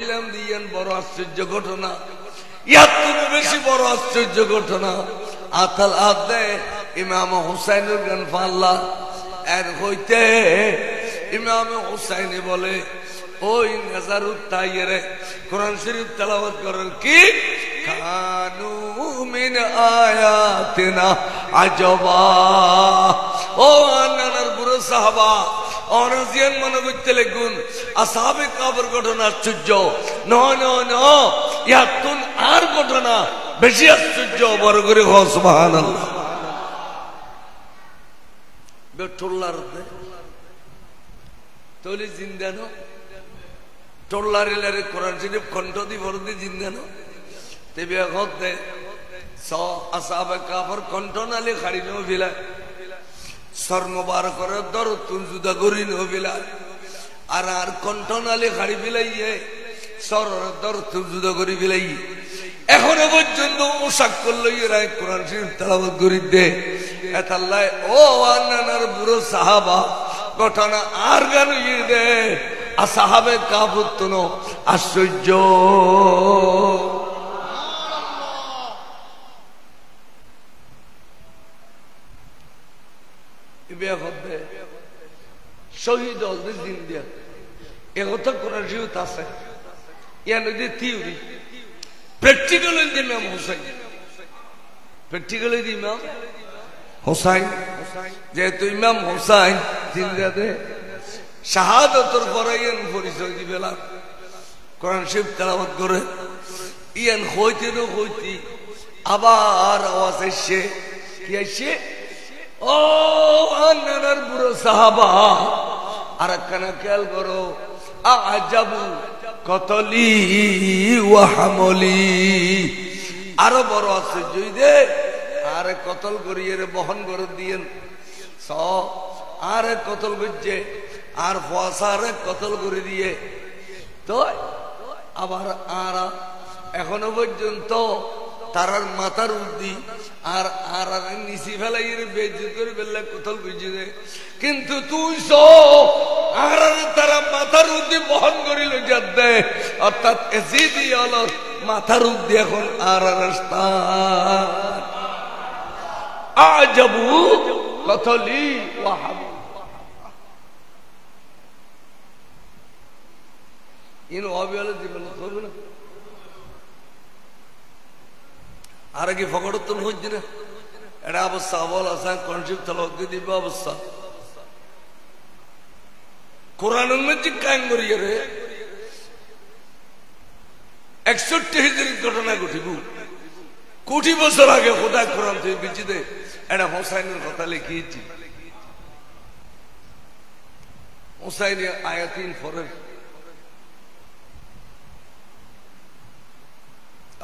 দিয়েন বড় আশ্চর্য ঘটনা, ইয়ার বেশি বড় আশ্চর্য ঘটনা। আতাল আদে ইমাম হুসাইনের গান ফাল্লা এর হইতে ইমাম হুসাইনে বলে ওই নাজারুত তাইরে কোরআন শরীফ তেলাওয়াত করেন কি কানু মিন আয়াতিনা আজবা। ও আন্নার বুড়ো সাহাবা অনাজিয়ান মনে করতে লেগুন আসহাবে কাফের ঘটনা আশ্চর্য নয় নয় ন ইয়াতুন আর ঘটনা বেশি আশ্চর্য। বড় করে হ সুবহানাল্লাহ। বেটোল্লার তলি জিন্দানো টোল্লারে লারে কোরআন শরীফ কণ্ঠ দি ভরদি জিন্দানো তেবে হতে স আসহাবে কাফের কণ্ঠ নালে খাড়ি নো ফিলা সর মোবারক করে দর তুন জুদা করি নো ফিলা আর আর কণ্ঠ নালে খাড়ি ফিলাইয়ে সর দর তুন জুদা করি ফিলাই। এখনো পর্যন্ত পোশাক করলো এরা কোরআন শরীফ তেলাওয়াত করি দে এতাল্লাহ ও আন্নার বুড়ো সাহাবা ঘটনা আর গান ইয়ে দে আসহাবে কাফের তুনো আশ্চর্য। শহীদ হলদের দিন দিয়া একথা কোরআন শরীফ আছে ইয়ার নদী থিওরি প্র্যাকটিক্যাল ইমাম হুসাইন প্র্যাকটিক্যাল ইমাম হুসাইন যেহেতু ইমাম হুসাইন জিন্দাতে শাহাদাতের পরে ইয়ান পরিচয় দিবেলা কোরআন শরীফ তেলাওয়াত করে ইয়ান হইতে না হইতে আবার আওয়াজ আসছে কি আসছে ও আন্নার বুড়ো সাহাবা আর একখানা খেয়াল করো আজাবু কতলি ওয়া হামলি আরো বড় আশ্চর্য দে আরে কতল করিয়ে বহন করে দিয়েন স আরে কতল করছে আর ফসারে কতল করে দিয়ে তো আবার আর এখনো পর্যন্ত তারার মাথার উদ্দি আর আর নিচি ফেলাই বেজি করে বেললে কোথাও বুঝে কিন্তু তুই আর তারা মাথার উদ্দি বহন করিল যাতে অর্থাৎ এসিদি হল মাথার উদ্দি এখন আর রাস্তা আজাবু কতলি ওয়াহাব ইন অবিয়ালে জীবন করবে না আর কি ফকড়তন হচ্ছে না এটা অবস্থা বল আসান কনসেপ্ট তেলাওয়াত দিব অবস্থা কোরআনের মধ্যে কায়েম করি রে 61 হিজরির ঘটনা ঘটিব কোটি বছর আগে খোদা কোরআন থেকে বিচিতে এটা হোসাইনের কথা লিখিয়েছি হোসাইনের আয়াতিন ফরের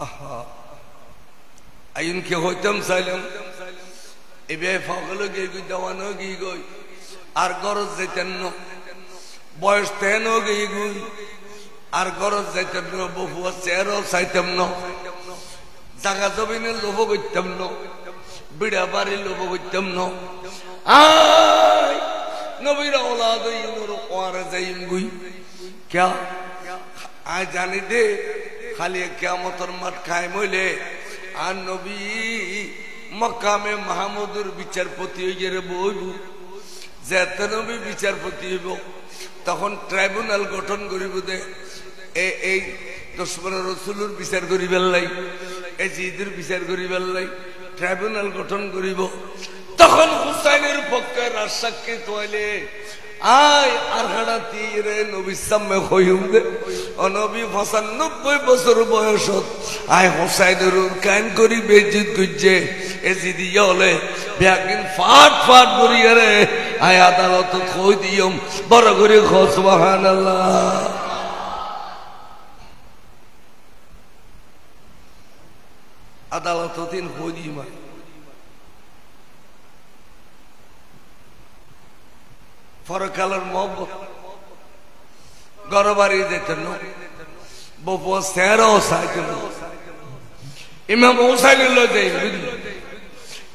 আহা আইন কে হইতাম চাইলাম এবে ফগল গিয়ে দেওয়ানো গিয়ে গই আর গরজ যাইতেন বয়স তেন গিয়ে গুই আর গরজ যাইতেন বহুয়া চেয়ারও চাইতাম ন জাগা জমিনে লোভ করতাম ন বিড়া বাড়ি লোভ করতাম ন নবীর औलाद ইনুর ওয়ার যাইম গুই क्या আজ জানি দে খালি কিয়ামতের মাঠ খায় মইলে আর নবী মক্কামে মাহমুদুর বিচারপতি হইয়ে বইব যেতে নবী বিচারপতি হইব তখন ট্রাইব্যুনাল গঠন করিব দে এই দুশমনের রাসূলের বিচার করিবার লাই এই জিদের বিচার করিবার লাই ট্রাইব্যুনাল গঠন করিব তখন হুসাইনের পক্ষে রাজসাক্ষী তোয়াইলে আয় আর হাড়া তীরে নবীর সামনে হইম দে নবী 95 বছর বয়সত আয় হোসাইনের কান করি বেজিত করছে এজিদি হলে ব্যাগিন ফাট ফাট করিয়া রে আয় আদালত কই দিয়ম বড় করে সুবহানাল্লাহ। আদালত দিন কই দিমা ফরকালের মহব্বত গরবারি যেতেন বহু সেরাও সাইতেন ইমাম হুসাইন যাই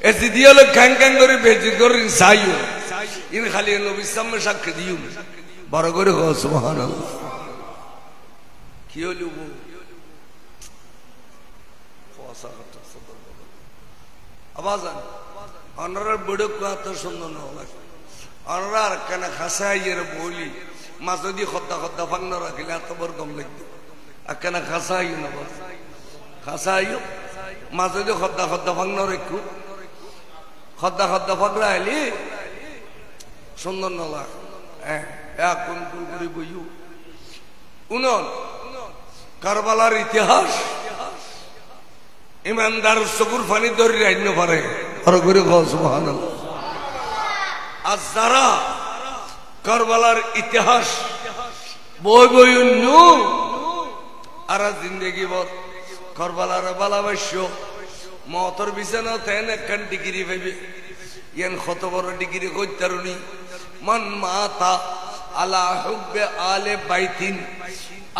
এসি দিয়ে ক্যাং ক্যাং করে বেজি করে সাইও ইন খালি নবীর সামনে সাক্ষী দিও বড় করে সুবহানাল্লাহ। কি হইল আবাজান অনারার বড় কথা সুন্দর না লাগে অনারার কেন খাসাইয়ের বলি মাছ দিয়ে খদ্দা খদ্দা ফাং না রাখিলে এত বড় কম লাগবে আর কেন খাসাই না খাসাইও মাছ দিয়ে খদ্দা খদ্দা ফাং না রেখু খদ্দা খদ্দা ফাং রাখলি সুন্দর না লাগে হ্যাঁ কোন কোন করে বইও উনন কারবালার ইতিহাস ইমানদার চকুর ফানি ধরে রাইন পারে আর যারা কারবালার ইতিহাস বই বই আর জিন্দগি বল কারবালার ভালোবাস্য মতর বিছানা তেন একখান ডিগ্রি পাইবে ইয়ান কত বড় ডিগ্রি করতারুনি মন মাতা আলা হুব্বে আলে বাইতিন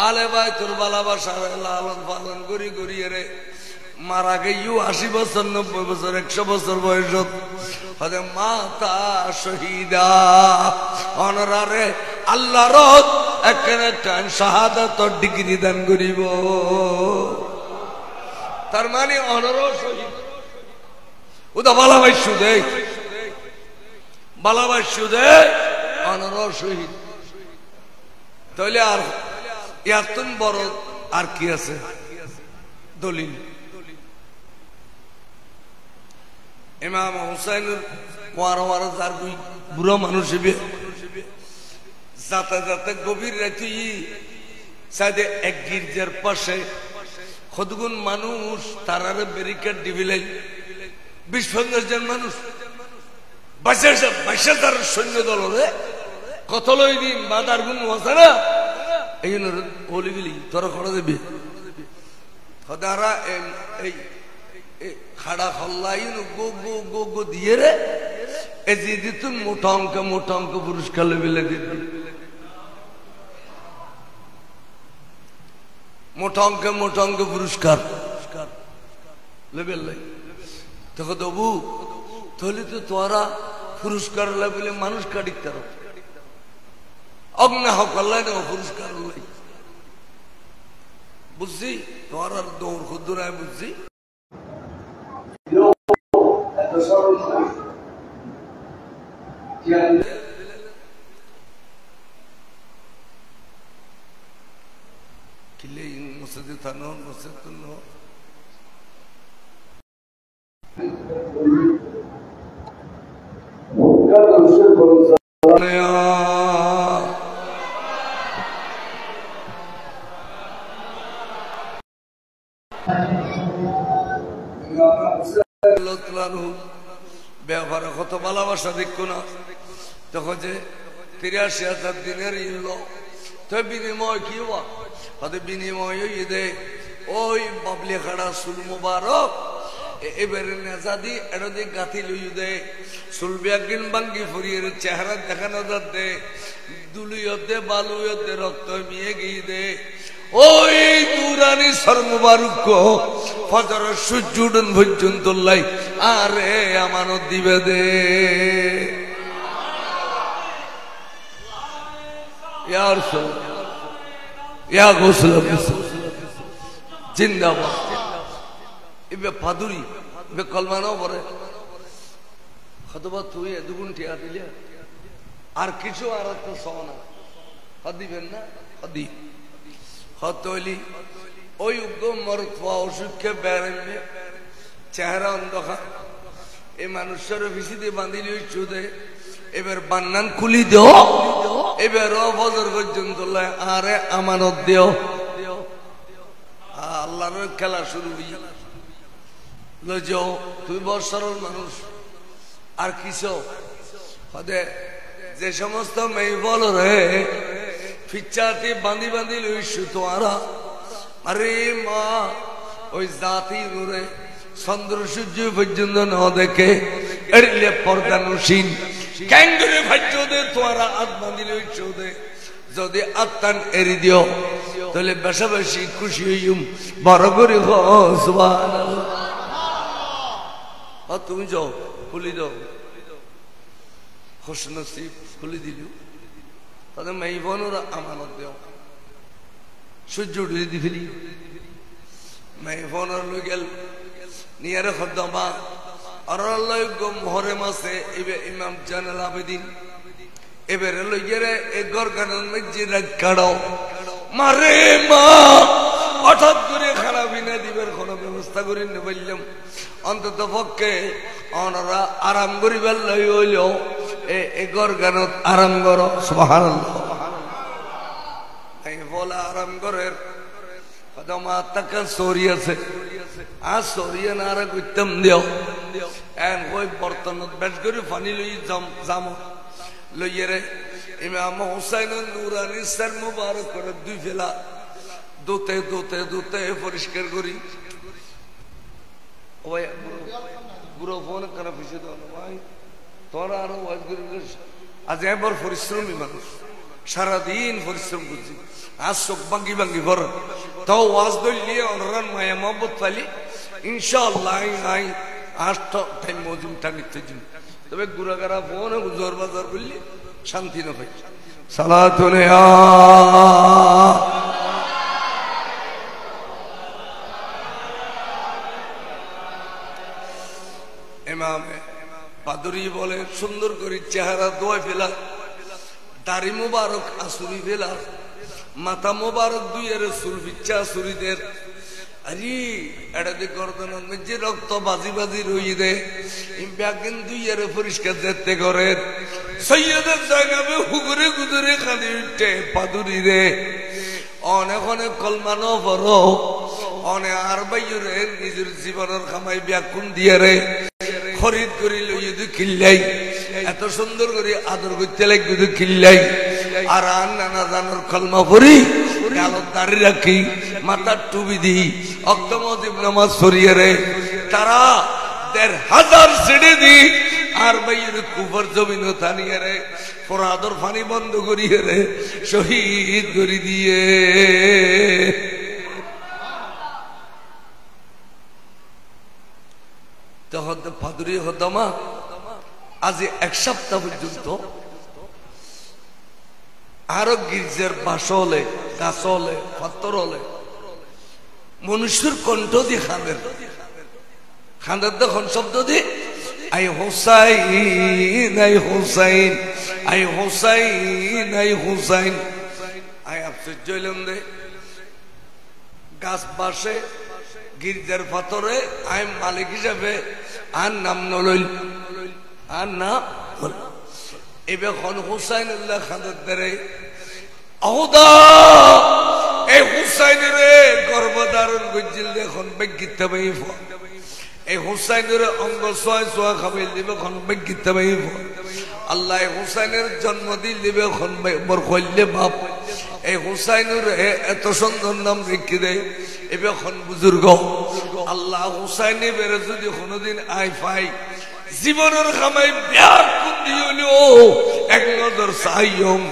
আলে বাইতুর ভালোবাসা লালন পালন করি করি রে মারা গেও 80 বছর 90 বছর 100 বছর বয়সত হদে মাতা শহীদা অনরারে আল্লাহর একখানে টান শাহাদাত ডিগ্রি দান করিব তার মানে অনর শহীদ ওদা ভালোবাসু দে ভালোবাসু দে অনর শহীদ তাহলে আর ইয়াতুন বড় আর কি আছে দলিল ইমাম হুসাইনের ওয়ার যার বুড়ো মানুষ যাতে যাতে গভীর রাতে সাইডে এক গির্জার পাশে কতগুণ মানুষ তারারে ব্যারিকেড দিবিলে 20-50 জন মানুষ বাইশে তার সৈন্য দল কত লই দিন বাদার গুণ আছে না এই জন্য বলি গেলি তোরা খড়া দেবে তারা এই খাড়া খল্লাই গো গো গো গো দিয়ে রে এই যে দিতুন মোটা অঙ্ক পুরস্কার লেবেলে দিত মোটা অঙ্ক পুরস্কার লেবেল তখন তবু তাহলে তো তোরা পুরস্কার লেবেলে মানুষ কাটিক তার অগ্না হকাল্লাই না পুরস্কার বুঝছি তোর আর দৌড় খুদ্দুরায় বুঝছি কিলে মসজিদে থানো মসজিদ তুলো ব্যবহারে কত ভালোবাসা দেখো না তখন যে 83,000 দিনের ইল তো বিনিময় কি হওয়া হয়তো বিনিময় দে ওই বাবলি খাড়া সুল মুবারক এবারে নেজা দি এটা দিয়ে গাঁথি লই দে সুলবি একদিন বাঙ্গি ফুরিয়ে চেহারা দেখানো যাতে দুলুয়তে বালুয়তে রক্ত মিয়ে গিয়ে দে ওই দুরানি সর্মবারুক ফজর সূর্য উডন পর্যন্ত লাই আরে আমানত দিবে দে ইয়ার ইয়া গোসল জিন্দাবাদ এবে পাদুরি এবে কলমানাও পরে হতবা তুই দুগুণ টিয়া দিলে আর কিছু আর তো সনা দিবেন না দি হতলি ওই উগ্র মরফা ওষুধকে বেড়াইবে চেহারা অন্ধকার এই মানুষের ভিসিতে বাঁধিলে ওই চুদে এবার বান্নান খুলি দেও এবার ফজর পর্যন্ত আরে আমানত দেও আল্লাহর খেলা শুরু হইয়া যাও তুই বড় সরল মানুষ আর কিছু হদে যে সমস্ত মেয়ে বল রে ফিচাতে বাঁধি বাঁধি লইছু তোরা আরে মা ওই জাতি নুরে চন্দ্র সূর্য পর্যন্ত ন দেখে এড়িলে পর্দা নসীন ক্যাঙ্গুরে ভাজ্য দে তোরা আত বাঁধি লইছু দে যদি আত্মান এড়ি দিও তাহলে বেশা বেশি খুশি হইম বড় করে সুবহানাল্লাহ তুমি যাও খুলি দাও খুশ নসিব খুলি দিল তাদের মেয়ে বোনরা আমানত দেও সূর্য উঠে দি ফেলি মাই ফোনের লই গেল নিয়ারে খদ্দমা আর লই গো মহরম আছে এবে ইমাম জানাল আবেদিন এবারে লই গেরে এই গরগানের মধ্যে রাত কাটাও মারে মা হঠাৎ করে খানা বিনা দিবের কোনো ব্যবস্থা করে নে বললাম অন্তত পক্ষে ওনারা আরাম করিবার লই হইল এই গরগানত আরাম করো সুবহানাল্লাহ বলা আরাম করের মা তাকে সরি আছে আর সরিয়ে না আর কইতাম দিও এন কই বর্তনত বেশ করে পানি লই যাম লইয়ে ইমাম হুসাইনের নুরানি সর মুবারক করে দুই ফেলা দুতে দুতে দুতে পরিষ্কার করি ওই বুড়ো ফোন করা পিছিয়ে দাও ভাই তোরা আরো ওয়াজ করি আজ এবার পরিশ্রমী মানুষ সারাদিন পরিশ্রম করছি আজ চোখ ভাঙ্গি ভাঙ্গি ভর তাও ওয়াজ দলিয়ে অনরান মায়া মহব্বত পাইলি ইনশাআল্লাহ আই আষ্ট টাইম মজুম টানিতে দিন তবে গুড়াগারা ফোন জোর বাজার করলি শান্তি না পাই সালাতুন ইমামে পাদুরি বলে সুন্দর করে চেহারা দোয়া ফেলা দাড়ি মুবারক আসুরি ফেলা মাথা মুবারক দুইয়ের চুল বিচ্ছা আসুরিদের আরে এটা দিয়ে গর্দনের মধ্যে রক্ত বাজি বাজি রই দে ব্যাগিন দুইয়ের পরিষ্কার দেখতে করে সৈয়দের জায়গাবে হুগুরে গুদুরে খালি উঠে পাদুরি রে অনেক অনেক কলমানো বড় অনেক আর বাইরে নিজের জীবনের খামাই ব্যাকুন দিয়ে রে খরিদ করি লই কিল্লাই এত সুন্দর করে আদর করতে লাগবে কিল্লাই আর নানা জানোর কলমা পড়ি গালত দাড়ি রাখি মাথার টুপি দি অক্তমদিব নামাজ সরিয়ে রে তারা ১৫০০ সিঁড়ি দি আর বাইরে কুফর জমিন থানিয়ে রে ফরাদর ফানি বন্ধ করিয়ে রে শহীদ করে দিয়ে তখন ফাদুরি হতমা আজ এক সপ্তাহ পর্যন্ত আরো গির্জার বাস হলে গাছ হলে পাথর হলে মনুষ্যের কণ্ঠ দিয়ে খানের তখন শব্দ দিয়ে I Hossain I Hossain I Hossain I Hossain I আশ্চর্য হইলাম দে গাছ বাসে গির্জার পাথরে আই মালিক হিসাবে আর নাম নলইল আর না এবার খন হুসাইন খানের দ্বারে আহুদা এই হুসাইনের গর্ভধারণ করছিল এখন বেগিতে বাইব এই হুসাইনের অঙ্গ ছয় ছোয়া খাবাই দিবে খন বেগিতে বাইব আল্লাহ হুসাইনের জন্ম দিল দিবে খন বর কইলে বাপ এই হুসাইনের এত সুন্দর নাম রেখে দেয় এবার খন বুজুর্গ আল্লাহ হুসাইনে বেড়ে যদি কোনোদিন আই পাই জীবনের খামাই ব্যাগ কুন্দি হইলো এক নজর সাইয়ম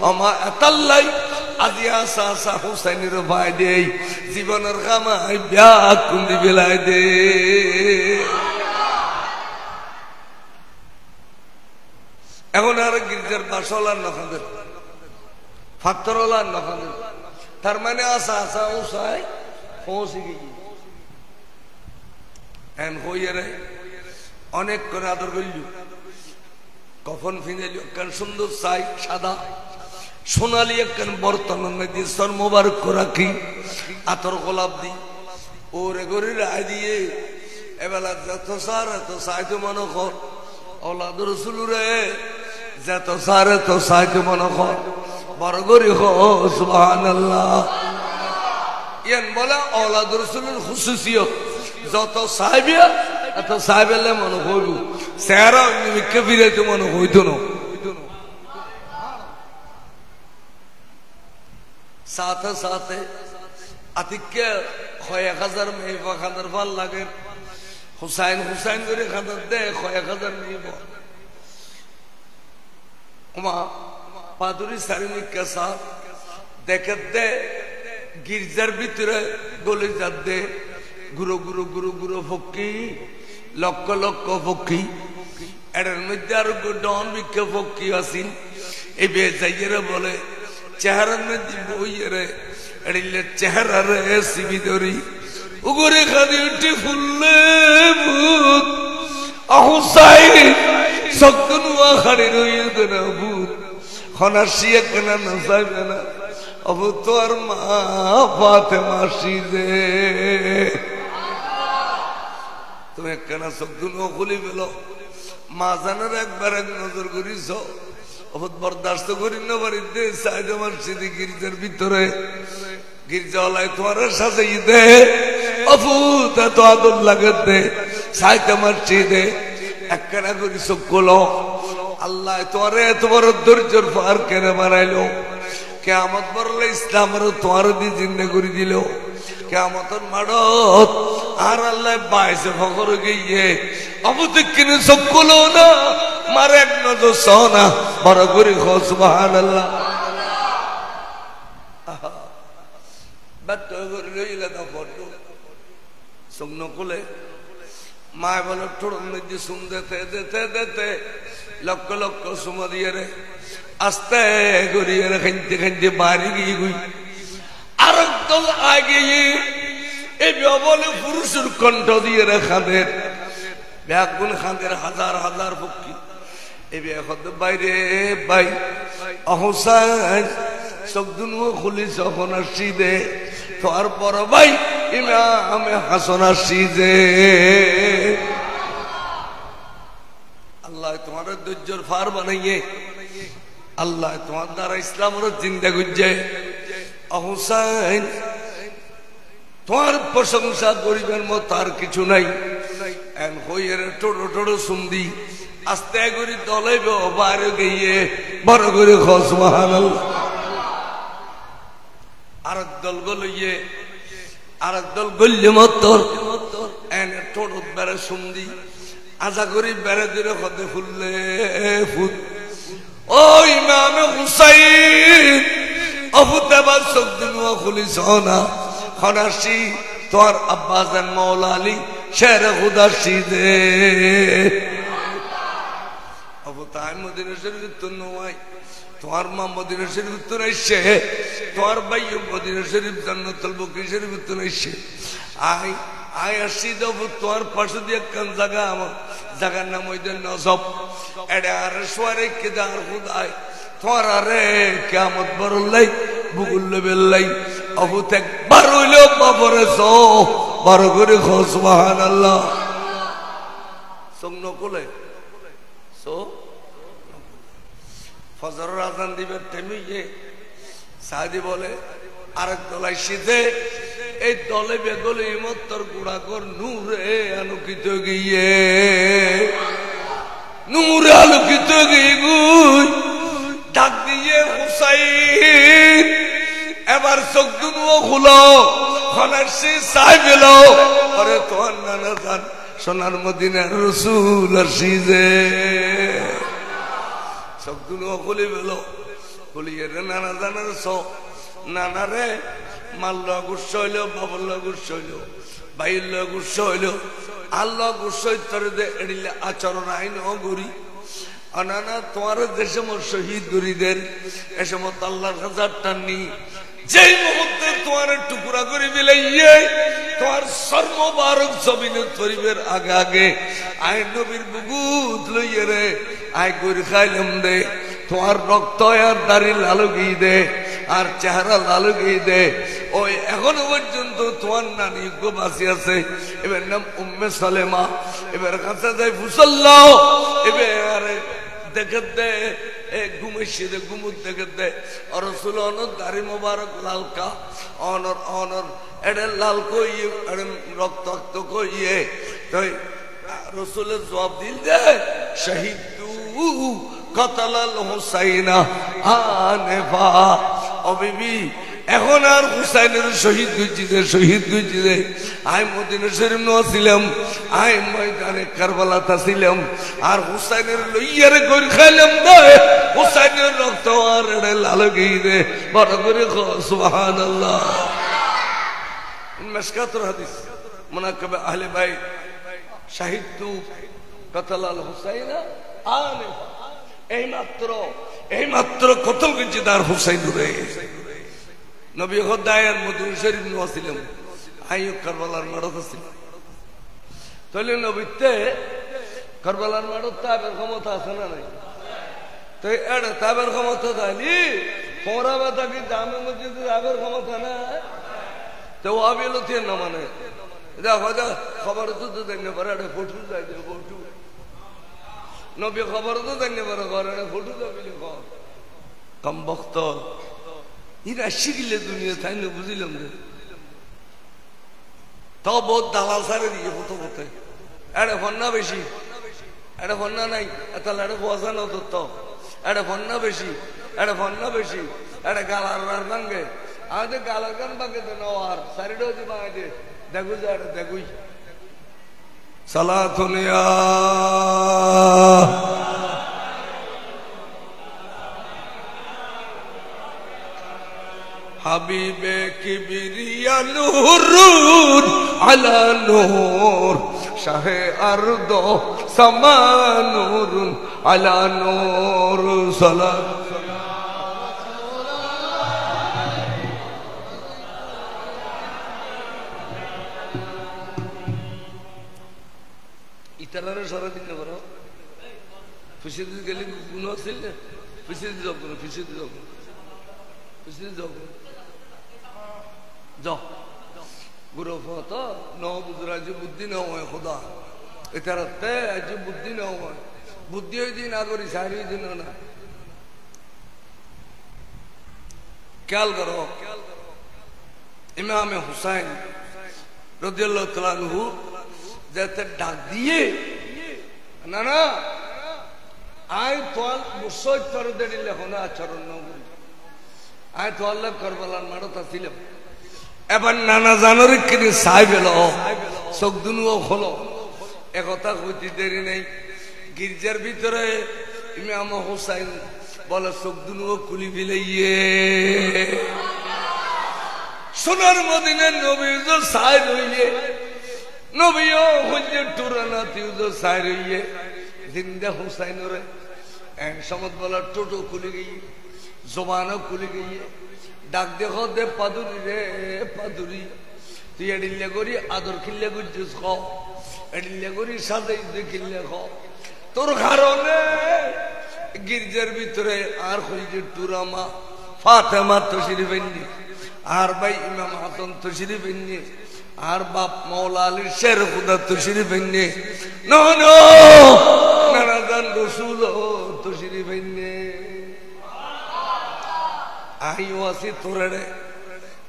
আমা এতাল্লাই আজি আসা আসা হুসাইনের ভাই দেই জীবনের খামাই ব্যাগ কুন্দি বেলায় দে এখন আর গির্জার বাসলার নখাদের ফাত্তরলার নখাদের তার মানে আসা আসা হুসাই পৌঁছে গিয়ে এন হইয়ে রে অনেক করে আদর করল কফন ফিনাইল একখান সুন্দর চাই সাদা সোনালি একখান বর্তমান দিয়ে সর মোবারক রাখি আতর গোলাপ দি ওরে গরি রায় দিয়ে এবেলা যত সার এত সাইতো মনে কর ওলাদ রসুল রে যত সার এত সাইতো মনে কর বড় গরি হ সুবহানাল্লাহ ইয়ান বলা ওলাদ রসুলের খুশুসিয়ত যত সাহেবিয়া এত সাহেবেলে মনে হইব চেহারা মিকে ফিরাইতে মনে হইত না সাথে সাথে আতিককে ১০০০ মেয়ে খাদার ভাল লাগে হুসাইন হুসাইন করে খাদার দে ১০০০ মেয়ে ওমা পাদুরি সারিমিকা সাহ দেখে দে গির্জার ভিতরে গলে যাত দে গুরু গুরু গুরু গুরু ফকি লক্ষ লক্ষ ফকি এর মধ্যে আর ডন বিক্ষে ফকি আসিন এই বেজাইয়েরা বলে চেহারার মধ্যে বইয়েরে এড়িলে চেহারা রে সিবি ধরি উগরে খাদি উঠি ফুললে ভূত হুসাইন সবগুনুয়া খাড়ি রইয়ে দেনা ভূত খনাসিয়া কেনা না যাইবে না অবু তোর মা ফাতেমা সিদে তুমি কেনা সবগুনুয়া খুলি পেল মা জানার একবার এক নজর করিস অবুত বরদাস্ত করি না বাড়িতে সাইড আমার সিদি গির্জার ভিতরে গির্জাওয়ালায় তোমার সাজাই দে অবুত এত আদর লাগে দে সাইড আমার সিদে একখানা করি চোখ গুলো আল্লাহ তোমার এত বড় ধৈর্যর পার কেন বানাইলো কেয়ামত বললে ইসলামেরও তোমার দিয়ে জিন্দা করে দিল কেয়ামতর মাড়ত আর আল্লাহ বাইসে ফকর গিয়ে অবুতে কিনে চোখ গুলো না মারে এক নজর সহনা বড় করে সুবহানাল্লাহ ব্যর্থ করে রইলে না বড্ড চোখ নকলে মায় বলে ঠোঁড়ের মধ্যে সুম দেতে দেতে দেতে লক্ষ লক্ষ সুম দিয়ে রে আস্তে গড়িয়ে রে খাইতে খাইতে বাড়ি গিয়ে গুই আর দল আগে এই বলে পুরুষের কণ্ঠ দিয়ে রে খাদের ব্যাগুন খাদের হাজার হাজার পক্ষী এই এখন বাইরে বাই অহসান চোখদুনুও খুলি যখন আসছি দে তোর বড় ভাই ইমাম হাসান আসছি যে আল্লাহ তোমার ধৈর্যর ফার বানাইয়ে আল্লাহ তোমার দ্বারা ইসলামের জিন্দা গুজে অহসান তোমার প্রশংসা করিবেন মতো আর কিছু নাই এন হইয়ের টোটো টোটো সুন্দি আস্তে করে দলাইব বাইরে গিয়ে বড় করে সুবহানাল্লাহ আরেক দল গলিয়ে আরেক দল গল্য মতর এনে টোটো বেড়ে সুন্দি আশা করি বেড়ে দিলে হতে ফুললে ফুল ও ইমাম হুসাইন অবুতাবার চোখ দুনুয়া খুলিস না খনাসি তোর আব্বাজান মৌলা আলী শের খুদাসি দে অবতায় মদিনা শরীফ তো নয় তোমার মা মদিনা শরীফ তো নাইছে তোমার ভাই মদিনা শরীফ জান্নাতুল বকরি শরীফ তো নাইছে আই আই আসি দেব তোমার পাশে দিয়ে কোন জায়গা আমার জায়গার নাম ওই দেন নজব এডে আর সোয়ারে কেদার খুদাই তোমার আরে কিয়ামত বরলাই বুগুল বেল্লাই অবুত একবার হইল বাবরে সো বড় করে সুবহানাল্লাহ সঙ্গ কোলে সো ফজরের আজান দিবে থেমিয়ে সাদি বলে আরেক দলাই শীতে এই দলে বেগলে ইমত্তর গুড়া কর নূরে আলোকিত গিয়ে নূরে আলোকিত গিয়ে গুই ডাক দিয়ে হুসাইন এবার চোখ দুনুও খুলো খনাসি চাই পেল আরে তোমার নানা জান সোনার মদিনার রসুল আসিছে চোখ দুনুও খুলি পেল খুলিয়ে রে নানা জানার নানা রে মাল্ল গুস্স হইল বাবুল্ল গুস্স হইল বাইল্য গুস্স হইল আল্লাহ গুস্স ইত্তরে দে এড়িলে আচরণ আইন গরি অনানা তোমার দেশে মোর শহীদ গরিদের এ সময় আল্লাহর হাজার টানি যেই মুহূর্তে তোমার টুকরা করে দিলে তোমার সর্ববারক জমিন পরিবের আগে আগে আই নবীর বুগুত লইয়ে রে আই গরি খাইলাম দে তোমার রক্ত আর দাড়ি লালু গিয়ে দে আর চেহারা লালু গিয়ে দে ওই এখনো পর্যন্ত তোমার নানি বাঁচি আছে এবার নাম উম্মে সালেমা এবার কাছে যাই ফুসল্লাহ এবার দেখে দে ঘুমাইছে দে ঘুমুত দেখে দে রসুল অনর দাড়ি মোবারক লালকা অনর অনর এটা লাল কইয়ে রক্তাক্ত কইয়ে তাই রসুলের জবাব দিল দে শহীদ কতলাল হুসাইনা আনেফা ও বিবি এখন আর হুসাইনের শহীদ গুজিদে শহীদ গুজিদে আই মদিনা শরীফ নছিলাম আই ময়দানে কারবালাতে ছিলাম আর হুসাইনের লইয়ারে গরি খাইলাম না হুসাইনের রক্ত আর এড়ে লাল গিয়ে বড় করে সুবহানাল্লাহ মিশকাতুর হাদিস মুনাক্কাব আহলে বাইত শাহিদতু কতলাল হুসাইনা আনেফা এই মাত্র কত গিজিদার হুসাইন রে নবী খোদায়ের মদিনা শরীফ নছিলাম আইয়ু কারবালার মাঠত ছিল তাহলে নবীতে কারবালার মাঠত তাবের ক্ষমতা আছে না নাই তো এটা তাবের ক্ষমতা তাইলি পড়া বাতা কি জামে মসজিদে তাবের ক্ষমতা না তো আবিল তে না মানে দেখো যা খবর তো দেন পারে এটা ফটো যাই দে ফটো নবী খবর তো দেন পারে ঘরে ফটো যাবিলি কম বক্ত ইরা শিখলে দুনিয়া তাই না বুঝিলাম রে তাও বহুত দালাল সারে দিয়ে হতো হতে এটা ফন্না বেশি এটা ফন্না নাই তাহলে এটা বসা না তো এটা ফন্না বেশি এটা ফন্না বেশি এটা গালার ভাঙ্গে আমাদের গালার গান ভাঙ্গে তো নওয়ার সারিটাও যে ভাঙে দেখুই যা এটা দেখুই সালাতুনিয়া হাবিবে কিবরিয়া নূরুন আলা নূর শাহে আরদ সামা নূরুন আলা নূর সালাত ইতারারে সারা দিন না করো ফুসিদি গেলি গুণ আছিল না ফুসিদি যাও কোনো ফুসিদি যাও ফুসিদি যাও যাও গুরু ফত ন বুজরা যে বুদ্ধি না হয় খোদা এটারতে আজ বুদ্ধি না হয় বুদ্ধি ওই দিন আগরি সারি দিন না খেয়াল করো ইমাম হুসাইন রাদিয়াল্লাহু তাআলা আনহু যাতে ডাক দিয়ে না না আই তোয়াল মুসই তর দিলে হনা আচরণ না আই তোয়াল কারবালার মাঠত ছিলাম এবার নানা জানোর কিনে সাই বেল চোখ দুনুও হলো একথা কইতে দেরি নেই গির্জার ভিতরে ইমাম হুসাইন বলে চোখ দুনুও খুলি ফেলাইয়ে সোনার মদিনার নবী তো সাই রইয়ে নবীও হইলে টুরানা তিউজো সাই রইয়ে জিন্দা হুসাইনরে এক সমত বলা টোটো খুলে গিয়ে জবানও খুলে গিয়ে ডাক দেখো দে পাদুরি রে পাদুরি তুই এডিল্লে করি আদর খিল্লে গুজুস খ এডিল্লে করি সাজাই খিল্লে খ তোর কারণে গির্জার ভিতরে আর হইছে টুরামা ফাতেমা তশরিফ এনে আর ভাই ইমাম হাসান তশরিফ এনে আর বাপ মাওলা আলীর শের খুদা তশরিফ এনে নানাজান রসুল তশরিফ এনে আইও আছি তোরে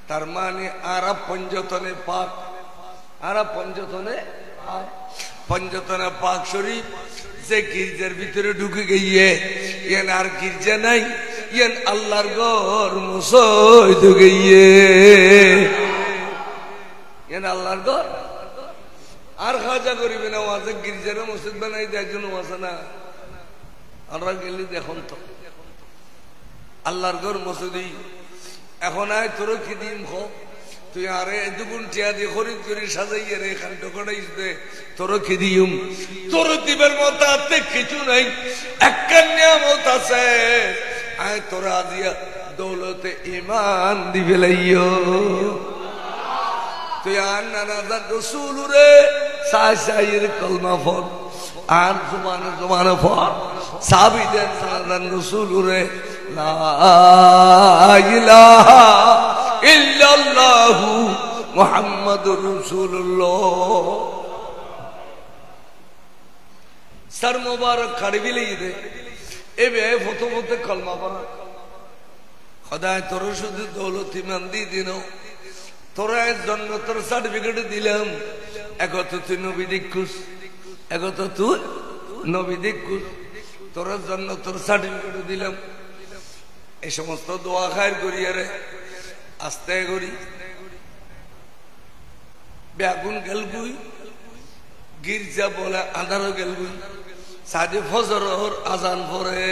তার মানে আরা পঞ্জতনে পাক আরা পঞ্জতনে পঞ্জতনে পাক শরীফ যে গির্জার ভিতরে ঢুকে গিয়ে ইয়ান আর গির্জা নাই ইয়ান আল্লাহর ঘর মুসই ঢুকে গিয়ে ইয়ান আল্লাহর ঘর আর খাজা করিবে না ওয়াজে গির্জারে মসজিদ বানাই দেয় জন্য আছে না আমরা গেলি দেখুন তো আল্লাহর ঘর মসজিদ এখন আয় তোর কি দিন খো তুই আরে দুগুণ টিয়া দিয়ে খরিদ করি সাজাইয়ে রে এখান টোকড়াইস দে তোর কি দিম তোর দিবের মতো আতে কিছু নাই একটা নিয়ামত আছে আয় তোরা দিয়া দৌলতে ইমান দিবে লাইও তুই আর নানা রসুল রে সাইয়ের কলমা ফল আর জমানে ফল সাবিদের নানা রসুল রে লা ইলাহা ইল্লাল্লাহু মুহাম্মাদুর রাসূলুল্লাহ সর মুবারক খাড়বি লই দে এবে ফটো ফটো কলমা পড়া খোদায় তোর শুধু দৌলত ইমান দি দিনো তোরা জান্নাতের সার্টিফিকেট দিলাম একত তুই নবী দেখুস একত তুই নবী দেখুস তোরা জান্নাতের সার্টিফিকেট দিলাম এই সমস্ত দোয়া খায়ের করি আরে আস্তে করি বেগুন গেলগুই গির্জা বলে আধারও গেলগুই সাজে ফজর আজান পরে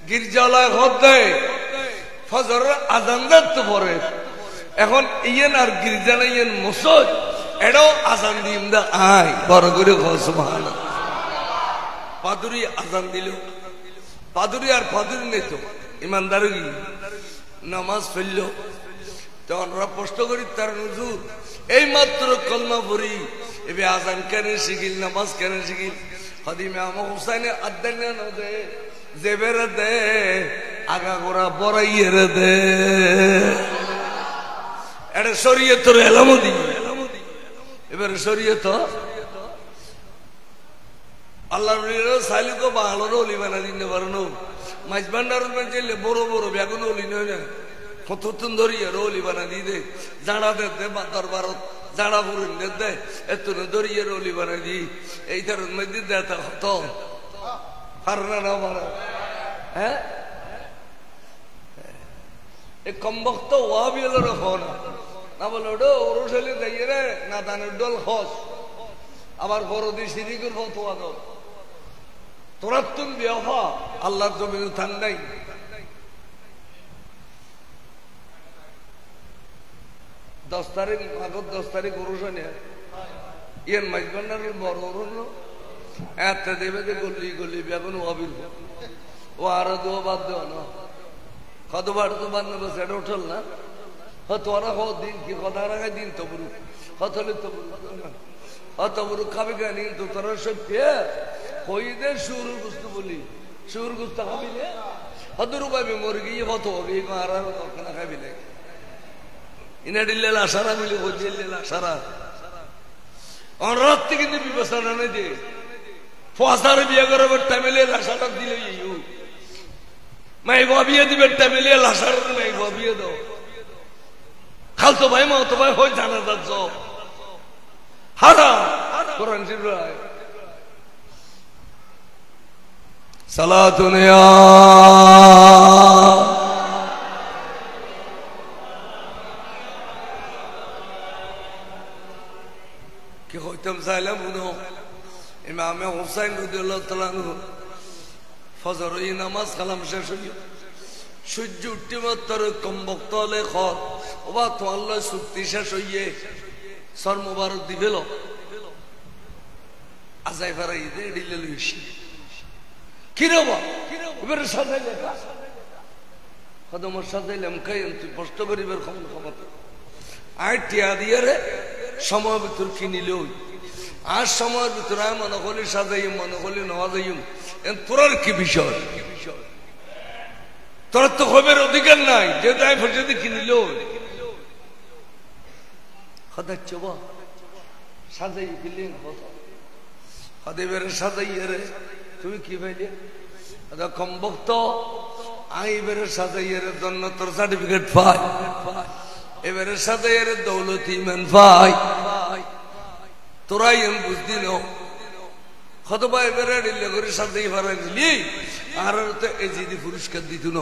গির্জালায় হতে ফজর আজান তো পরে এখন ইয়েন আর গির্জা না ইয়েন মসজিদ এটাও আজান দিম দা আয় বড় করে সুবহানাল্লাহ পাদুরি আজান দিল পাদুরি আর পাদুরি নেই তো ইমানদার নামাজ ফেলল তখন ওরা প্রশ্ন করি তার হুজুর এই মাত্র কলমা পড়ি এবে আজান কেন শিখিল নামাজ কেন শিখিল হদিমে আমার হুসাইনে আদান দে জেবের দে আগা গোড়া বড়াইয়ের দে এটা শরীয়তের এলামতি এবারে শরীয়ত আল্লাহর সাইলুকে বাংলার অলি বানা দিতে পারো মাছ ভান্ডারের মধ্যে বড় বড় বেগুন অলি নয় না কতক্ষণ ধরিয়ে অলি বানা দিয়ে দে জাড়া দে দরবারত জাড়া পুরুন দে এত ধরিয়ে অলি বানা দি এই তার মধ্যে দেতা হতো পারনা না মারা হ্যাঁ এই কমবক্ত ওয়াবিয়ের হন না বলে ওটা ওরসলি যাইয়ে রে না দানের ডল হস আবার বড় দিয়ে সিরিকুর ফতোয়া দাও তোরা তুমি বিয়াহ আল্লাহর জমিনে থান নাই 10 তারিখ আগত 10 তারিখ ওরসনে ইয়ার মাইজবান্ডারের বড় ওরন এত দেবে যে গলি গলি বেগুন ওয়াবির ও আরো দো বাদ দেওয়া না কতবার তো বাদ নেবো সেটা উঠল না তোরা হ দিন কি কথা রাখাই দিন তো বুরু হতলে তো অত বুরু খাবে কেন তো তোরা সব পেয়ে হই দে সুর গুস্তু বলি সুর গুস্তা খাবি রে হদুর পাবি মুরগি হত হবে আর খানা খাবি না ইনা দিল্লে লাসারা মিলে হজিল্লে লাসারা অনুরোধ থেকে কিন্তু বিবেচনা নেই দে ফসার বিয়ে করবার টাইমে লাসাটা দিলে ইউ মাই বাবিয়ে দিবে টাইমে লাসার মাই বাবিয়ে দাও খালতো ভাই মা তো ভাই হয়ে জানা যাচ্ছ হারাম কোরআন শরীফ সালাতুন ইয়া কি হইতাম চাইলাম বুনো ইমামে হুসাইন রাদিয়াল্লাহু তাআলা ফজর এই নামাজ কালাম শেষ হইল সূর্য উঠতে মাত্র কমবক্ত হলে খর ওবা তো আল্লাহ চুক্তি শেষ হইয়ে সর মুবারক দিবেল আজাই ফারা ঈদে এডিলে লইছি কি রে বা এবার সাজাইলে কদমর সাজাইলাম খাই তুই কষ্ট করিবার ক্ষমতা আয় টিয়া দিয়ে রে সময় ভিতর কিনিল আর সময়ের ভিতরে আমি মনে করলি সাজাইম মনে করলি নেওয়া যাইম তোরার কি বিষয় তোর তো খবরের অধিকার নাই যে তাই যদি কিনিল হদাচ্ছ বা সাজাই কিনলেন হদেবের সাজাই রে তুমি কি ভাইলে কম বক্ত আইবের সাজাইয়ের জন্য তোর সার্টিফিকেট পাই এবারে সাজাইয়ের দৌলত ইমান পাই তোরাই এম বুঝদি ন কতবা এবারে ডিলে করে সাজাই ভাড়া নিলি আর তো এজিদি পুরস্কার দিত ন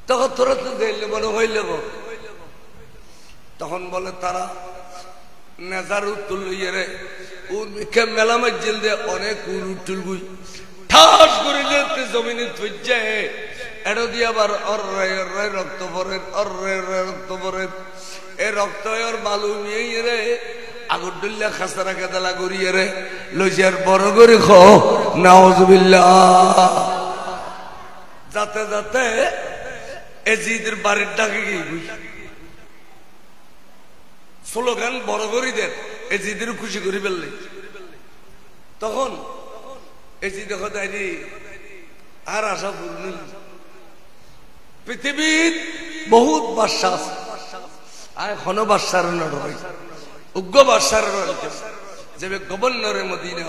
তখন তোরা তো দিলে মনে হইলে তখন বলে তারা নেজার উত্তর লইয়ে রে মেলা মসজিদ দিয়ে অনেক উঠুল গুই ঠাস করে যেতে জমিনে থইছে এড়ো দিয়ে আবার রক্ত পরে রক্ত পরে এ রক্ত ওর বালু নিয়ে রে আগর ডুল্লা খাসারা কেদালা গড়িয়ে রে লইয়ার বড় করে খ নাউজুবিল্লাহ যাতে যাতে এজিদের বাড়ির ডাকে গিয়ে স্লোগান বড় করি দেন এজিদের খুশি করি ফেললে তখন এজি দেখো তাই আর আশা পূর্ণ পৃথিবীর বহুত বাদশা আছে আর এখনো বাদশার নয় উগ্র বাদশার যাবে গভর্নরের মদিনা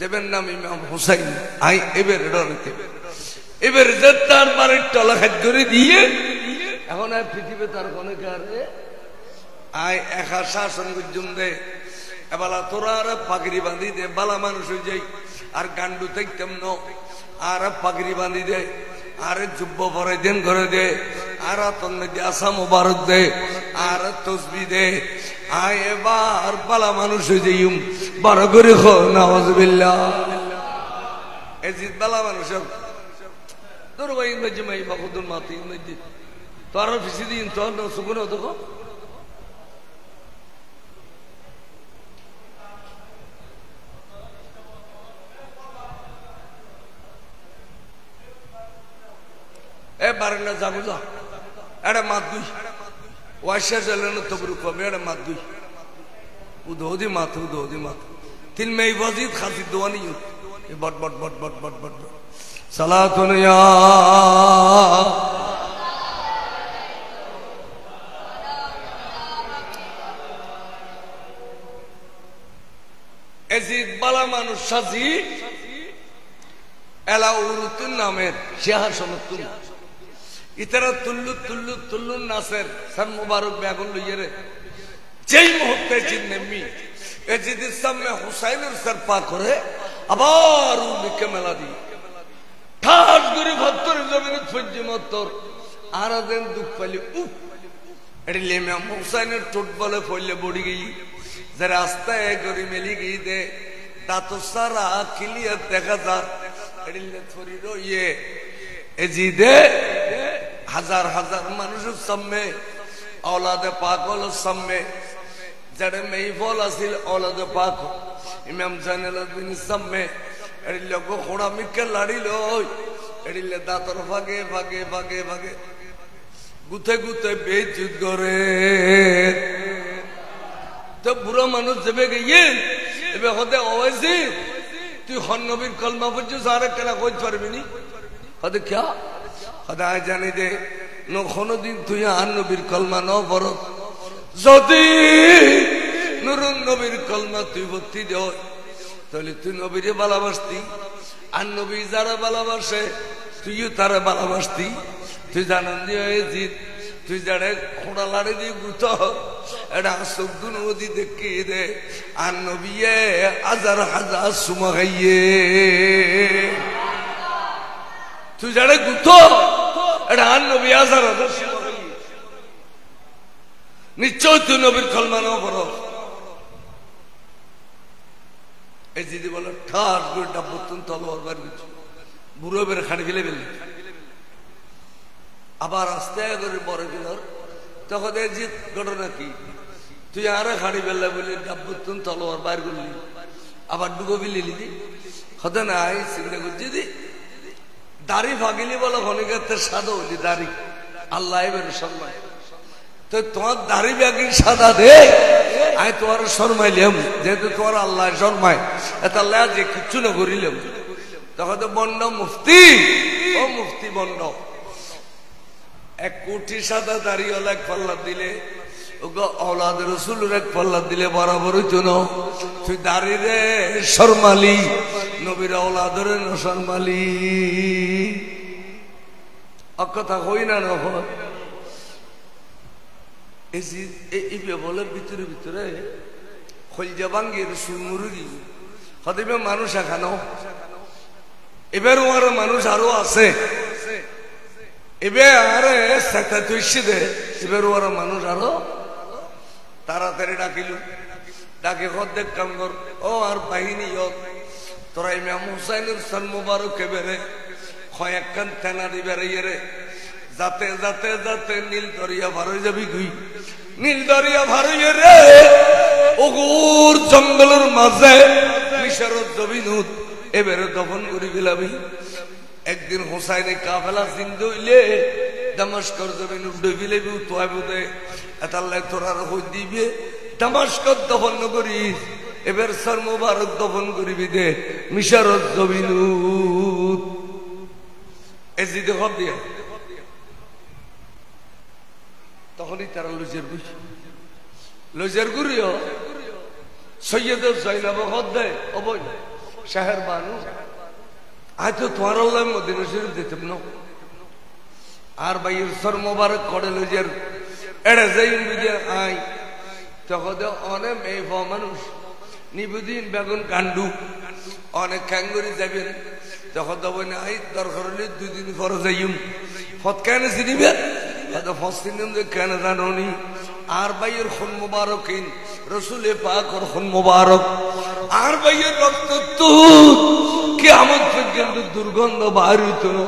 যাবেন নাম ইমাম হুসাইন আই এবার ডরতে এবার যে তার বাড়ির টলা খাদ করে দিয়ে এখন আর পৃথিবী তার কোনো কারে আয় একা শাসন গুজুম দে এবালা তোরা আর পাগড়ি বাঁধি দে বালা মানুষ হয়ে যাই আর গান্ডু থাকতাম ন আর পাগড়ি বাঁধি দে আর যুব্ব পরে দেন করে দে আর তোর মধ্যে আসা মোবারক দে আর তসবি দে আয় এবার বালা মানুষ হয়ে যাই বড় করে খো নাউজুবিল্লাহ এজিদ বালা মানুষ তোর ভাই ইংরেজি মাই বাকুদুর মাতি ইংরেজি তোর ফিসি দিন তোর সুগুন হতো এ বারে না যাবো যা এটা মাত দুই ওয়াশা চলে না তবরু কমে এটা মাত দুই উদৌদি মাত তিন মেয়ে বজিদ খাসি দোয়ানি বট বট বট বট বট বট সালাতুন ইয়া এজিদ বালা মানুষ সাজি এলা উরুতুন নামের সিংহাসনতুন ইতারা তুল্লু নাসের সান মুবারক বেগুন লইয়ে রে যেই মুহূর্তে এজিদ নেমি এজিদের সামনে হুসাইনের সর পা করে আবার উল্লিকে মেলা দি ঠাস করে ভত্তর জমিনে ফজ্জি মত্তর আর দেন দুঃখ পাইলে উফ এটি লেমে হুসাইনের ঠোঁট বলে ফইলে বড়ি গই যে রাস্তায় গড়ি মেলি গই দে দাঁত সারা ক্লিয়ার দেখা যা এটি থরি রইয়ে এজিদে হাজার হাজার মানুষের সামনে औलादे पाक वालों सामने जड़े में ही बोला सिल औलादे पाक इमाम ज़ैनुल सामने एडी लोगों खोड़ा मिक्के लाड़ी लो एडी ले दातर भागे भागे भागे भागे गुथे गुथे बेचुत करे तो बुरा मानुष जबे गए এবে হতে ওয়াইসি তুই হন নবীর কলমা পড়ছ সারা কেন কই পারবি নি হতে কি খোদায় জানি দে নো কোনদিন তুই আর নবীর কলমা ন পড়ো যদি নুরুন নবীর কলমা তুই ভর্তি দেও তাহলে তুই নবীরে ভালোবাসতি আর নবী যারা ভালোবাসে তুইও তারা ভালোবাসতি তুই জানান দিয়ে জিত তুই যারা খোঁড়া লাড়ি দিয়ে গুত এটা শব্দ নদী দেখিয়ে দে আর নবীয়ে হাজার হাজার সুমা খাইয়ে তুই যারা গুত এটা আর নবী হাজার হাজার সুমা খাইয়ে নিশ্চয় তুই নবীর কলমা নাও পড়ো এই দিদি বলে ঠাস করে ডাব্বতুন তলোয়ার বার কিছু বুড়ো বের খাড়ি ফেলে ফেললি আবার আস্তে করে বড় কিনার তখন এই যে ঘটনা কি তুই আরে খাড়ি ফেললে বলে ডাব্বতুন তলোয়ার বার করলি আবার ডুবো ফেলে নিলি হতে নাই চিন্তা করছি দি দাড়ি ভাগিলি বলো খনিকাতে সাদা হলি দাড়ি আল্লাহ এবার সম্মান তো তোমার দাড়ি ব্যাগি সাদা দে আমি তোমার শর্মাইলাম যেহেতু তোমার আল্লাহ শর্মায় এত আল্লাহ যে কিচ্ছু না করিলাম তখন তো বন্ড মুফতি ও মুফতি বন্ড এক কোটি সাদা দাড়িওয়ালা এক পাল্লা দিলে ওগো औलाद रसूलুর এক পাল্লা দিলে বরাবর হইতো না তুই দাড়ি রে শর্মালি নবীর औलादের না শর্মালি অকথা হই না না এই বলে ভিতরে ভিতরে খলজা ভাঙ্গি রসুল মুরগি হদিবে মানুষ এখানো এবার ওর মানুষ আরো আছে এবার আরে সেটা তুই দে এবার ওর মানুষ আরো তাড়াতাড়ি ডাকিল ডাকে দেখ কাম কর ও আর বাহিনী তোরা ইমাম হুসাইনের সন মুবারক বেড়ে কয়েকখান তেনা দিবে রে যাতে যাতে যাতে নীল দরিয়া ভার হয়ে যাবি তুই নীল দরিয়া ভার হয়ে রে ওগুর জঙ্গলের মাঝে মিশরের জমিনুত এবারে দফন করে ফেলাবি একদিন হুসাইনে কাফেলা জিন্দু হইলে দামাস্কর জমিনুত ডুবি লেবি তোয়াই বোধে এতাল্লাই তোরা হই দিবে দামাস্কর দফন করিস এবার সর মুবারক দফন করিবি দে মিশরের জমিনুত এজিদে হব দিয়া তখনই তারা লজের গুরিও সৈয়দের জৈনব হদ্দে অবৈ শাহের বানু হয়তো তোমার আল্লাহ মদিনা শরীফ দিতাম না আর ভাইয়ের সর মোবারক করে লজের এড়ে যাই বুঝে আই তখন অনেক মেয়ে মানুষ নিবুদিন বেগুন কান্ডু অনেক ক্যাঙ্গুরি যাবেন তখন তবে আই দরকার হলে 2 দিন পরে যাইম ফতকায় না চিনিবে কেন জানি আর ভাইয়ের খুন মুবারকিন রসুলে পাকর খুন মুবারক আর ভাইয়ের রক্ত কিয়ামত পর্যন্ত দুর্গন্ধ বাহির হইত না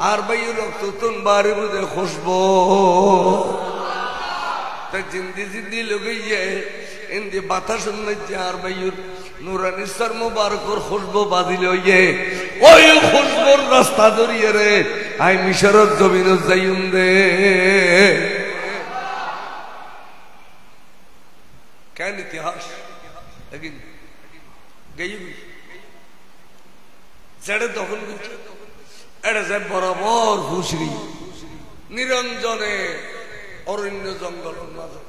আর ভাইয়ের রক্ত তুন বাড়ি বুঝে খুশবো তা জিন্দি জিন্দি লগাইয়ে ইন্দি বাতাস শুনছে আর ভাইয়ের নুরানি সর মুবারকর খুশবো বাজিল ওই খুশবোর রাস্তা ধরিয়ে রে আই মিশরত জমিন যাইম দে কেন ইতিহাস যেটা তখন এটা যে বরাবর হুশরি নিরঞ্জনে অরণ্য জঙ্গলের মাঝে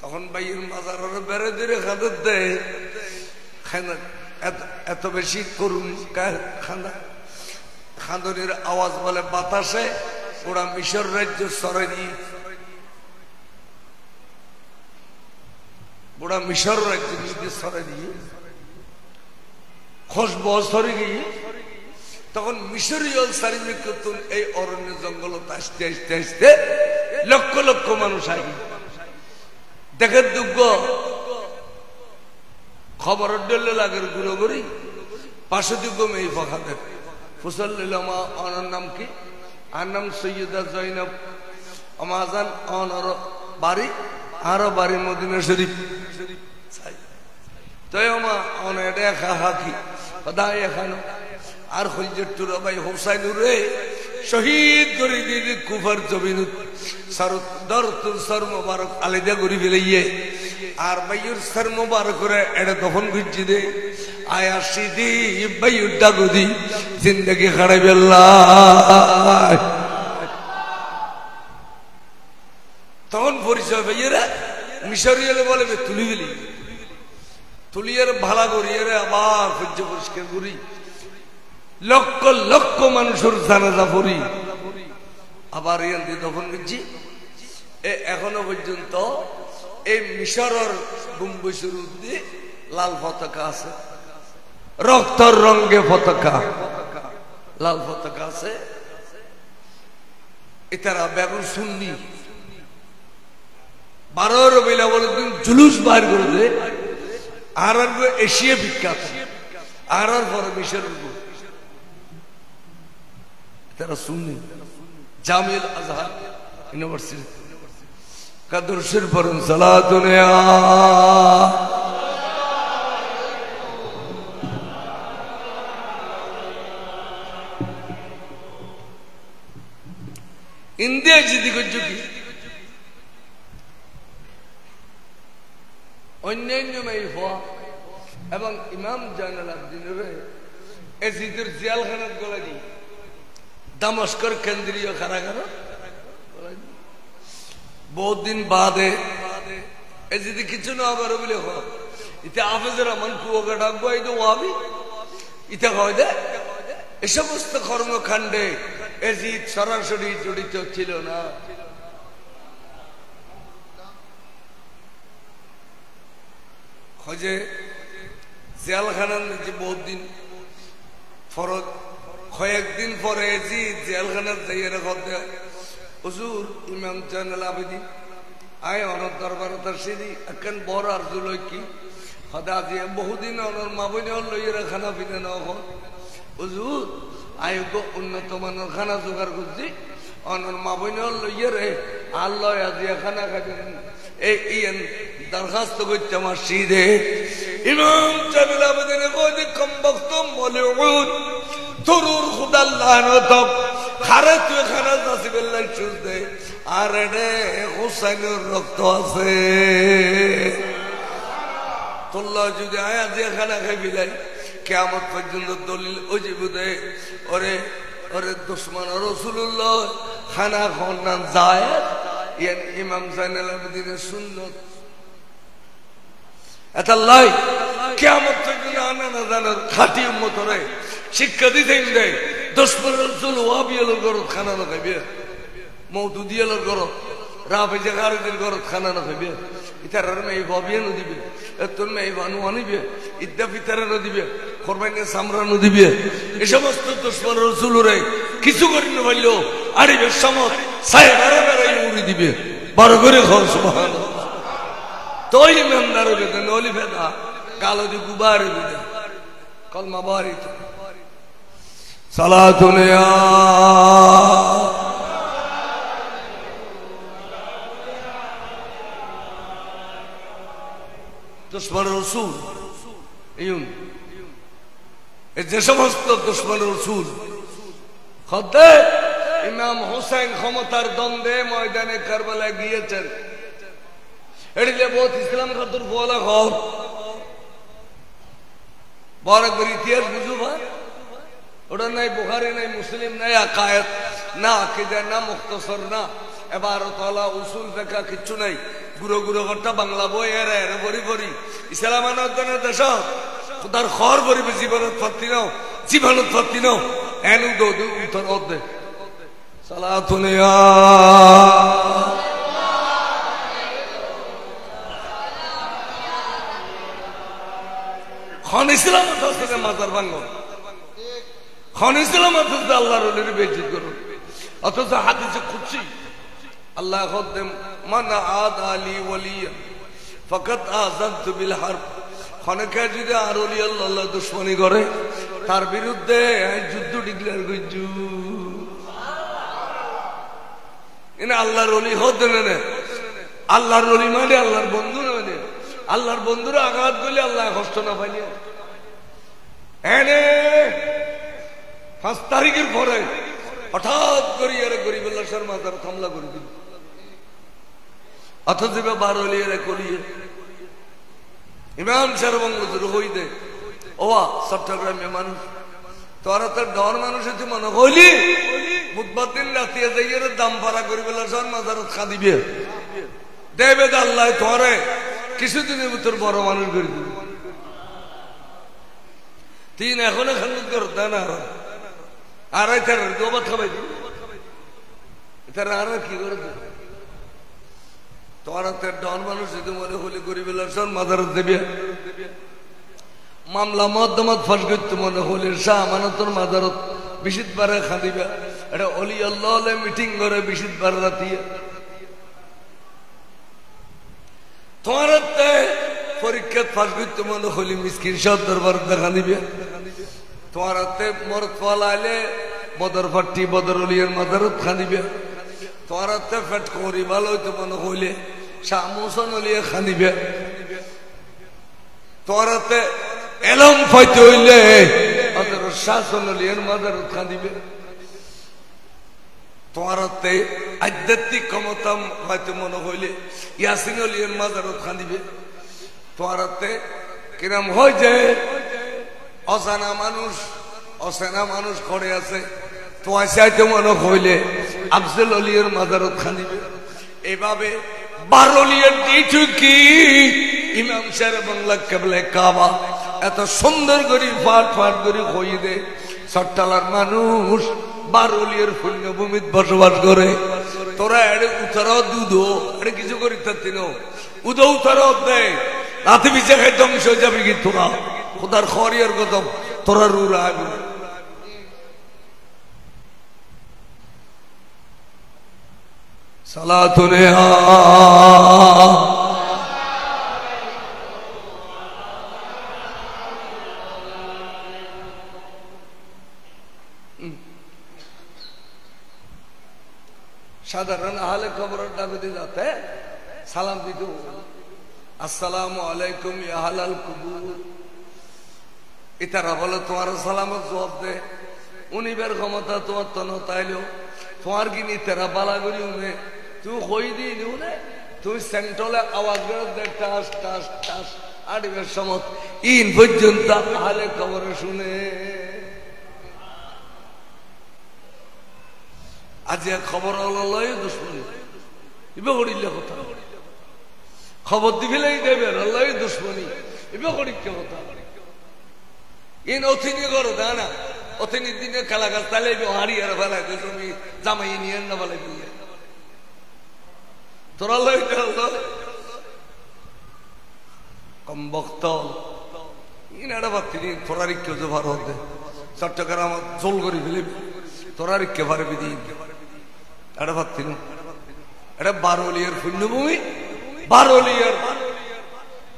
তখন বাইয়ের মাজার বেড়ে দিয়ে খাদের দেয় এত বেশি করুন খানা খাঁদনের আওয়াজ বলে বাতাসে ওরা মিশর রাজ্য সরেনি ওরা মিশর রাজ্য নিজে সরেনি খসব সরে গিয়ে তখন মিশরীয় সারিমিকুন এই অরণ্য জঙ্গল আসতে আসতে আসতে লক্ষ লক্ষ মানুষ আগে দেখেন দুঃখ খবর ডলে লাগের গুলো করি পাশে দুঃখ মেয়ে ফাঁকাদের ফুসল্লিলামা অনার নাম কি আর নাম সৈয়দা জৈনব আমাজান অনর বাড়ি আরো বাড়ি মদিনা শরীফ তাই আমা অন এটা একা হাকি দায় এখানো আর হইজের ভাই হোসাইনুরে শহীদ করে দিয়ে কুফার জমিন সর মোবারক আলাদা করে ফেলাইয়ে আর বাইয়ের সর মোবারক করে এটা তখন ঘুরছি দে আয়া সিদি বাইয়ের ডাগুদি জিন্দগি খাড়াই বেল্লা তখন পরিচয় ভাইয়েরা মিশরীয়লে বলে তুলি ফেলি তুলিয়ার ভালা করি এর আবার সূর্য পরিষ্কার করি লক্ষ লক্ষ মানুষের জানাজা পড়ি আবার ইয়ান্দি দফন করছি এখনো পর্যন্ত এই মিশরের গম্বুজের উদ্দে লাল পতাকা আছে রক্তর রঙে পতাকা লাল পতাকা আছে এটারা বেগুন সুন্নি 12 রবিউল আউয়াল দিন জুলুস বার করে দে আর এশিয়া বিখ্যাত আর পরে মিশরের তারা সুন্নি জামিল আজহার ইউনিভার্সিটি কাদরশের পরম সালাতুন ইন্ডিয়া জিদি করছো কি অন্যান্য মাইফা এবং ইমাম জানাল আবদিনের এজিদের জেলখানাত গলা দিই দামস্কর কেন্দ্রীয় কারাগার বহুত দিন বাদে এই যদি কিছু না আবার বলে ইতে আফেজের রহমান কুয়াকে ডাকবো এই তো ওয়াবি ইতে হয় দে এই সমস্ত কর্মকাণ্ডে এজিদ সরাসরি জড়িত ছিল না যে জেলখানার যে বহুত দিন ফরজ কয়েকদিন পরে এজিদ জেলখানার যাইয়ে রেখে হুজুর ইমাম জানাল আবেদিন আয় অনর দরবার তার সিঁড়ি এখন বড় আর জুলই কি সদা দিয়ে বহুদিন অনর মাবনি লইয়ে খানা পিনে নখন হুজুর আয় উন্নত মানের খানা জোগাড় করছি অনর মাবনি লইয়ে রে আর লয় আজিয়া খানা খাবেন এই ইয়েন দরখাস্ত করছে আমার সিঁড়ে ইমাম জানাল আবেদিনে কই কম বক্ত মলিউদ তরুর খুদাল্লাহ নতব খারে তুই খানা নাসিবেল্লাহ সুজ দে আর রে হুসাইনের রক্ত আছে তোল্লা যদি আয়া দিয়ে খানা খাই বিলাই কিয়ামত পর্যন্ত দলিল ওজিব দে ওরে ওরে দুশমন রাসূলুল্লাহ খানা খান নাম জায়েদ ইয়ান ইমাম জাইনুল আবেদিনের সুন্নাত এটা লাই কিয়ামত পর্যন্ত আনা না জানার খাঁটি উম্মত রে শিক্ষা দিতেন দেয় দুশমন রাসূল ওয়াবিয়ালের ঘর খানা না খাইবে মওদুদিয়ালের ঘর রাফেজে গারদের ঘর খানা না খাইবে ইতারার মেয়ে ভাবিয়ে ন দিবে তোর মেয়ে বানু আনিবে ইদ্দা ফিতারে ন দিবে কোরবানি সামরা ন দিবে এই সমস্ত দুশমন রাসূলরে কিছু করি না বললো আড়িবে সমত সাহেব আরে বেড়াই উড়ি দিবে বড় করে খাও সুবহানাল্লাহ তোই ইমানদার হইবে নলি ফেদা কালো দি গুবার হইবে কলমা বারিত সালাতুন ইয়া দুশমন রাসূল এই যে সমস্ত দুশমন রাসূল খদ্দে ইমাম হুসাইন ক্ষমতার দ্বন্দ্বে ময়দানে কারবালায় গিয়েছেন। এটিলে বহুত ইসলাম খাতুর ফলা ঘর বড় করে ইতিহাস বুঝু ভাই। ওটা নাই বুখারী নাই মুসলিম নাই আকায়েত না আকীদা না মুখতসর না ইবারত আলা উসুল ফিকহ কিচ্ছু নাই। গুরু গুরু ঘরটা বাংলা বই এর এর বড়ি বড়ি ইসলামানের জন্য দেশ খুদার খর বড়ি জীবনত ফাতি নাও জীবনত ফাতি নাও এনু দো দু উত্তর অদে সালাতুন ইয়া খন ইসলাম আছে মাজার ভাঙো খন ইসলাম আছে আল্লাহর ওলির বেইজ্জত করো। অথচ হাদিসে কুদসি আল্লাহ খোদেম মান আদ আলী ওয়ালিয়া ফাকাত আযানতু বিল হারব। খনকে যদি আর ওলি আল্লাহ দুশমনি করে তার বিরুদ্ধে যুদ্ধ ডিক্লেয়ার করছু। ইনা আল্লাহর ওলি হতে না আল্লাহর ওলি মানে আল্লাহর বন্ধু মানে আল্লাহর বন্ধুরা আঘাত করলে আল্লাহ কষ্ট না পাইলে এনে 5 তারিখের পরে হঠাৎ করে এরা গরিবুল্লাহ শাহর মাজার হামলা করে দিল। অথচ 12 এরা করিয়ে ইমাম শাহর বঙ্গজুর হই দে ওয়া চট্টগ্রামে মানুষ তোরা তো ডর মানুষ হচ্ছে মনে হইলি বুধবার দিন রাতিয়ে যাইয়ের দাম পাড়া গরিবুল্লাহ শাহর মাজার খাদিবে দেবে আল্লাহ তোরে কিছুদিনের ভিতর বড় মানুষ করে দিবে। তিন এখনো খানুত করো দেয় না আর দোবাত খাবাই দিবে তারা আর কি করে তোরা তো ডন মানুষ যদি মনে হলে গরিবুল্লাহ শাহর মাজার দেবে মামলা মদ্দমত ফাঁস করতে মনে হলে শাহ আমানতর মাজারত বিশিত বারে খাদিবে এটা অলি আল্লাহ মিটিং করে বিশিত বার রাতিয়ে তোমার পরীক্ষা ফাঁস করতে মনে হলি মিসকিন সব দরবার দেখা দিবে। তোমার মরদ ফল আইলে বদর ফাটি বদর অলিয়ার মাজারত খানিবে। তোমার ফেট করি ভালো হইতে মনে হইলে শাহ মুহসিন অলিয়া খানিবে। তোমার এলম ফাইতে হইলে শাসন অলিয়ার মাজারত খানিবে। তোমার আধ্যাত্মিক ক্ষমতা হয়তো মনে হইলে ইয়াসিন অলিয়ার মাজারত খানিবে। তোমার কিরম হয় যে অচেনা মানুষ করে আছে তোমার চাইতে মনে হইলে আফজল অলিয়ার মাজারত খানিবে। এভাবে 12 অলিয়ার দিছু কি ইমাম শাহর বাংলা কেবলে কাবা এত সুন্দর করে ফাট ফাট করে হয়ে দে চট্টালার মানুষ 12 অলিয়ার পুণ্যভূমিত বসবাস করে। তোরা এড়ে উত্তর দুধো এড়ে কিছু করি তিন উদো উত্তর দেয় রাতে বিচে খাই ধ্বংস হয়ে যাবে কি তোরা খোদার খরিয়ার গতম তোরা রুরা সালাতুনে সাধারণ আহলে কবরের দাবিতে যাতে সালাম দিতে আসসালামু আলাইকুম ইয়া আহলাল কুবুর। ইতারা বলে তোমার সালামের জবাব দে উনি বের ক্ষমতা তোমার তো নতাইলো তোমার কি নিতেরা বালা করি উনে তুই কই দিই উনে তুই সেন্ট্রালে আওয়াজ দে টাস টাস টাস আড়িবের সমত ইন পর্যন্ত আহলে কবরে শুনে। আজ খবর লয় দুশ্মনী ইবে করিলে কথা খবর দিবিলেই দেবে আল্লাহ দুশ্মনী ইবে করিকে কথা ইন অথিনি করো তা না অথিনি দিনে খেলা গাছ তাহলে হারিয়ে ফেলা তুমি জামাই নিয়ে না বলে দিলে তোরা লয় কম বক্ত ইনারা ভাবছি তোরা রিক্কে ভার হতে চট্টগ্রাম জল করে ফেলে তোরা রিক্কে ভারবি দিন এটা ভাবছি না এটা 12 অলিয়ার পুণ্যভূমি 12 অলিয়ার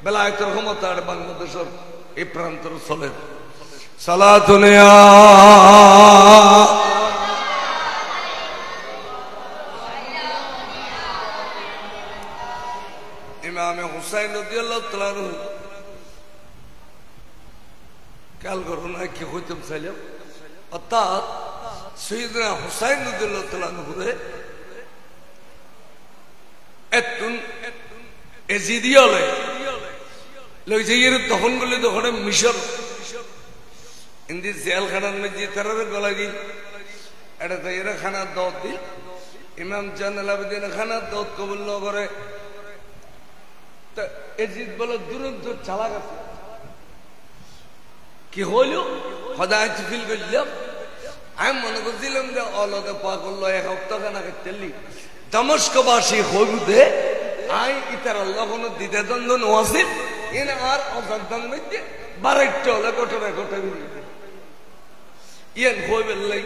বেলায়েতের ক্ষমতা বাংলাদেশের এই প্রান্তর চলে। সালাতুনে ইমামে হুসাইন রাদিয়াল্লাহু তাআলা খেয়াল করো না কি হইতে চাইলাম অর্থাৎ সৈয়দনা হুসাইন রাদিয়াল্লাহু তাআলা আনহুরে এতুন এজিদিয়লে লই যাইয়ের তখন বলে তখন মিশর ইন্দি জেলখানার মধ্যে তারা গলা গিয়ে এটা তাইরা খানার দাওয়াত দিল ইমাম জানাল আবেদিন খানার দাওয়াত কবুল না করে তা এজিদ বলে দুরন্ত চালাক আছে কি হইল খোদায় ফিল করলাম আমি মনে করছিলাম যে অলকে পা করলো এক সপ্তাহ খানা খেলি দামস্কবাসী হইবুদে আই ইতার আল্লাহ কোনো দিতে দ্বন্দ্ব নোয়াছিল এনে আর অজান্তার মধ্যে বারেকটা হলে ঘটনা ঘটে ইয়ান হই বেললাই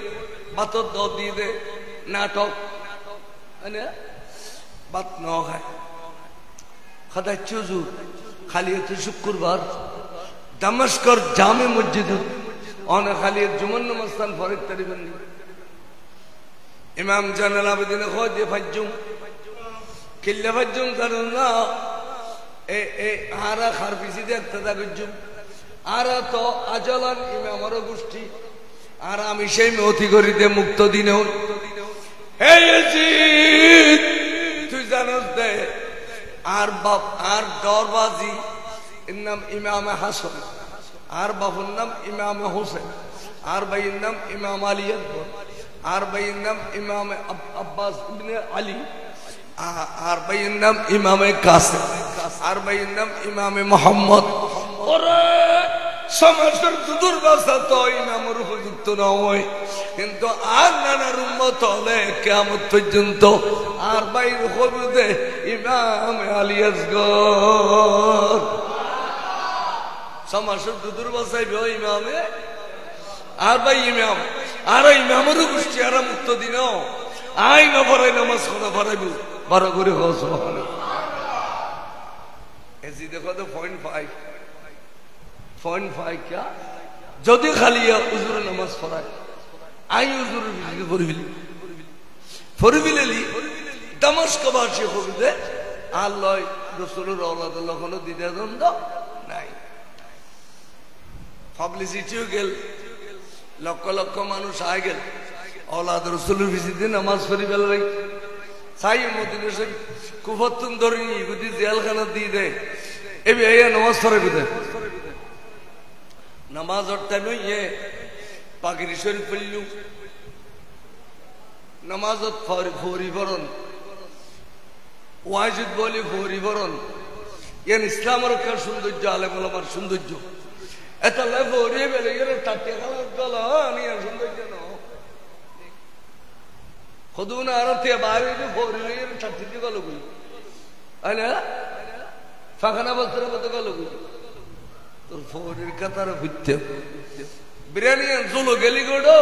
বাতর দ দিয়ে দে নাটক বাত ন খায় খোদায় চুজুর খালি হচ্ছে শুক্রবার দামস্কর জামে মসজিদ অনেক খালি জুমন নমস্তান ফরিদ তারিবেন ইমাম জানাল আবেদিন খোঁজ ফাজ্জুম কিল্লা ফাজ্জুম কারণ না আরা খার পিছি দেখতে থাকুম আরা তো আজলান ইমামরও গোষ্ঠী আর আমি সেই মতি করিতে মুক্ত দিনেও তুই জানোস দে আর বাপ আর ডরবাজি এর নাম ইমামে হাসান আর বাবুর নাম ইমামে হোসেন আর ভাইয়ের নাম ইমাম আলী আকবর আর ভাইয়ের নাম ইমামে আব্বাস ইবনে আলী আর ভাইয়ের নাম ইমামে কাসেম আর ভাইয়ের নাম ইমামে মোহাম্মদ ওরে সমাজের দুর্বাসা তো ইমামের উপযুক্ত নয় কিন্তু আর নানার উম্মত হলে কিয়ামত পর্যন্ত আর বাইর হইবে ইমামে আলী আসগর সমাজের দুর্বাসাইবে ইমামে আর ভাই ইমাম আর ইমামের গোষ্ঠী আর মুক্ত দিন আই না পড়াই নামাজ খোদা পড়াইব বারো করে হস এসি দেখো তো 0.5 क्या যদি খালি হুজুর নামাজ পড়ায় আই হুজুর বিজলি ফরবিলি দামস্কবাসী হইবে আল্লাহ রাসূলের আওলাদুল্লাহ কোনো দিতে দ্বন্দ্ব নাই পাবলিসিটিও গেল লক্ষ লক্ষ মানুষ আয় গেল আওলাদ রাসূলের বিজিতে নামাজ পড়ি বেল লাই সাই মদিনা শরীফ কুফতুন ধরিনি ইহুদি জেলখানা দিয়ে দেয় এই নামাজ পড়াইবে দে নামাজের টাইমে পাগড়ি শরীফ পড়লু নামাজত ফৌরি ভরণ ওয়াজিদ বলি ফৌরি ভরণ ইয়ান ইসলামের একটা সৌন্দর্য আলেম ওলামার সৌন্দর্য এত লাই ফৌরি বেলে গেলে টাটিয়া খালার গল নিয়ে সৌন্দর্য ন খদু না আর তে বাইরে ফৌরি লইয়ে টাটি গল গুলি আই না ফাখানা বস্ত্রের মতো গল গুলি তোর ফৌরির কাতার ভিত্তে বিরিয়ানি চলো গেলি গোডো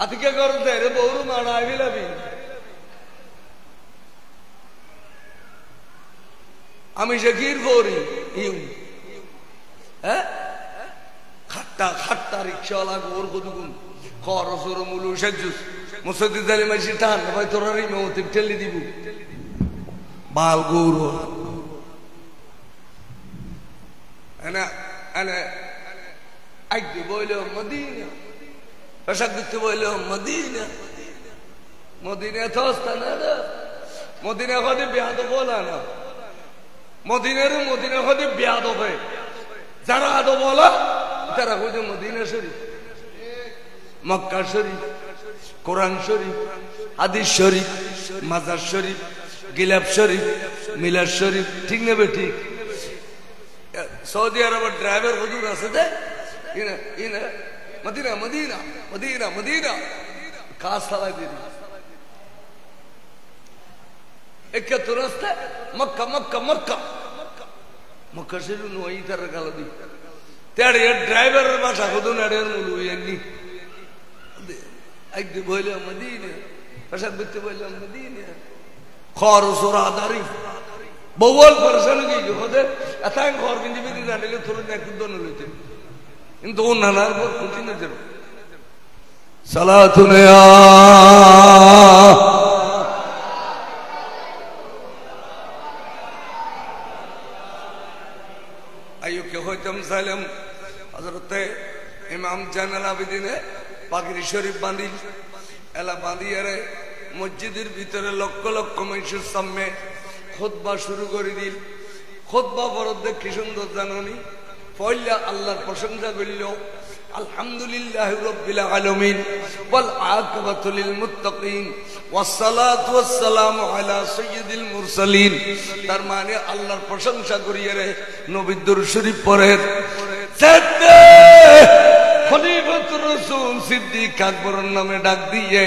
ಅದಕ್ಕೆ ಕೊರತೆ ಬೋರು ಮಾಡಾವಿಲ್ಲ ಬಿ আমি জাকির ফৌরি ইউ খাট্টা খাট্টা রিক্সাওয়ালা গোর কদুগুন খরচর মুলু সেজুস মুসদ্দিদ আলী মাসি টান ভাই তোরা রিমে ওতে ঠেলি দিব বাল গৌর انا انا اجي بقول لهم مدينه فشقت بقول لهم مدينه مدينه توستنا مدينه خدي بيادو بولانا مدينه خدي بيادو به যারা আদো বলা তারা কইছে মদিনা শরীফ মক্কা শরীফ কোরআন শরীফ হাদিস শরীফ মাজার শরীফ গিলাফ শরীফ মিলাদ শরীফ ঠিক নেবে ঠিক সৌদি আরবের ড্রাইভার হুজুর আছে দে ইনা ইনা মদিনা মদিনা মদিনা মদিনা কাজ চালাই দিই একে তো রাস্তা মক্কা মক্কা মক্কা মক্কা শরীফ নই তার গাল দি তেড়ে ড্রাইভারের ভাষা হুদু নাড়ের মুলু ইয়ানি একদিন বইলে মদিনা ভাষা বিতে বইলে মদিনা খরসরা দারি বউল পরেশান কি হতে এতাং ঘর কিনতে বিদি জানিলে তোর একটু দন লইতে কিন্তু ও নানার পর খুঁজি না যাবে সালাতুন ইয়া আইয়ো কে হইতাম সালাম হযরতে ইমাম জানাল আবেদিনে পাগড়ি শরীফ বাঁধি এলা বাঁধিয়ে রে মসজিদের ভিতরে লক্ষ লক্ষ মানুষের সামনে খুতবা শুরু করে দিল। খুতবা বরদ্দে কি সুন্দর জাননি, পয়লা আল্লাহর প্রশংসা করিল, আলহামদুলিল্লাহি রাব্বিল আলামিন ওয়াল আকিবাতু লিল মুত্তাকিন ওয়াসসালাতু ওয়াসসালামু আলা সাইয়্যিদিল মুরসালিন। তার মানে আল্লাহর প্রশংসা করিয়ে রে নবীর দরুদ শরীফ পড়ে খলিফাতুর রাসূল সিদ্দিক আকবরের নামে ডাক দিয়ে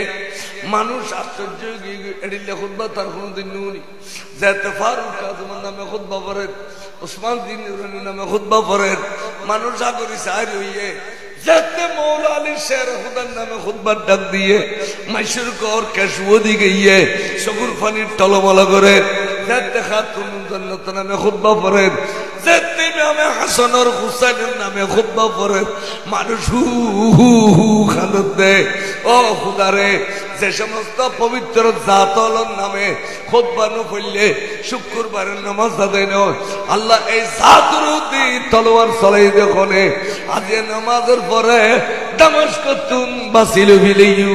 মানুষ আশ্চর্য এডিলে খুতবা তার কোনদিন নুনি যাতে ফারুক আজমের নামে খুতবা পড়ে, ওসমান বিন নুরানির নামে খুতবা পড়ে, মানুষ আগরি সাইর হইয়ে যাতে মৌলা আলী শের খুদার নামে খুতবার ডাক দিয়ে মাইশুর কর কেশবদি গিয়ে সগুর পানির টলমলা করে যাতে খাতুন জান্নাত নামে খুতবা পড়ে, যাতে ইমামে হাসান আর হুসাইনের নামে খুতবা পড়ে, মানুষ হু হু হু খালত দে। ও খুদারে, যে সমস্ত পবিত্র জাতলর নামে খুতবা ন পড়লে শুক্রবারের নামাজ আদায় নয়, আল্লাহ এই জাতর উদ্দি তলোয়ার চলাই দেখনে আজ নামাজের পরে দামাশকুন বাসিল বিলিয়ু।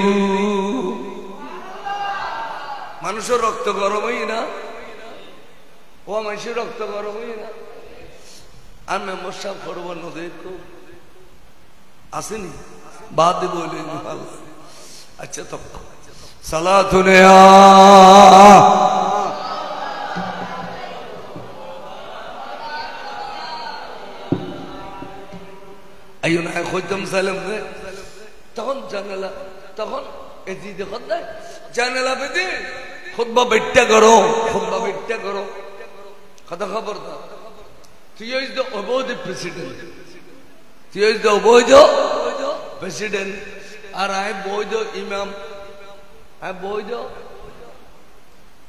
মানুষের রক্ত গরম হই না, ও মানুষের রক্ত গরম হই না। আর মেম্বার সাহেব করব নদী আসেনি বাদ বলে আচ্ছা তো সালাতুন আইও না খোঁজম সালাম রে তখন জানালা তখন এজি দেখত না জানালা বেদে খুতবা বেট্টা করো, খুতবা বেট্টা করো, কথা খবরদার। তুই ইজ দ্য অবৈধ প্রেসিডেন্ট, তুই ইজ দ্য অবৈধ প্রেসিডেন্ট, আর আই বৈধ ইমাম, আই বৈধ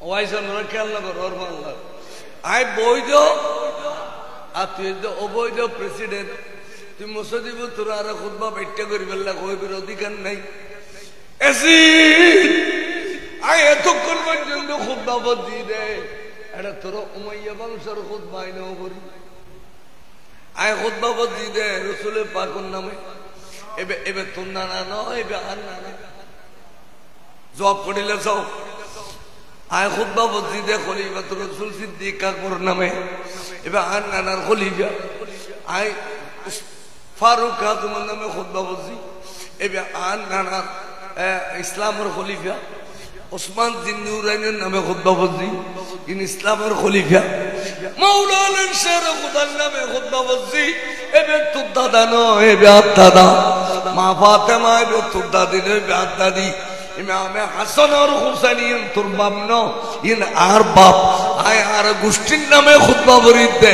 ওয়াইস আমরা খেয়াল না করো বাংলা, আই বৈধ আর তুই ইজ দ্য অবৈধ প্রেসিডেন্ট। তুই মসজিদ তোরা আর খুতবা বেট্টা করি ফেললা, কইবের অধিকার নাই। আই এতক্ষণ পর্যন্ত খুতবা বদি রে, এটা তোর উমাইয়া বংশের খুতবা আইনাও করি। আয় খুতবা বদি দে রসুলের পাকুর নামে, এবে এবে তোর নানা নয়, এবে আর নানা জবাব করিলে সব। আয় খুতবা বদি দে খলিফাতুর রাসূল সিদ্দিক আকবর নামে, এবে আর নানার খলিফা। আয় ফারুক আজমের নামে খুতবা বদি, এবে আর নানার ইসলামের খলিফা। ওসমান বিন নুরাইনের নামে খুতবা বদি, ইন ইসলামের খলিফা। মৌলা আলী শের খুদার নামে খুতবা বদি, এবে তোর দাদা নয়, এবে আর দাদা। মা ফাতেমা এবে তোর দাদি নয়, এবে আর দাদি। ইমামে হাসান আর হুসাইন ইন তোর বাপ ন, ইন আর বাপ। আয় আর গোষ্ঠীর নামে খুতবা বরি দে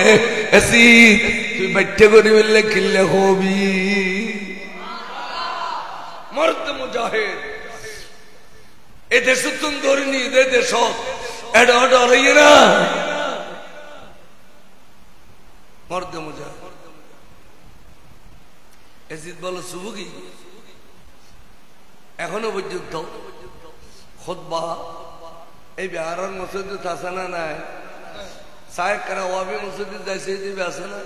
এসি তুই বাইটে করি বললে কিল্লে হবি। মর্দ মুজাহিদ এ দেশ তুমি ধরিনি, এ দেশ এটা ডরাই না মর্দ মুজাহিদ। এজিদ বলো সুবুকি এখনো পর্যন্ত খুতবা এই বিহারের মসজিদে আছে না নাই? সাহেব কারা ওয়াবি মসজিদে যাইছে দিবে আছে না?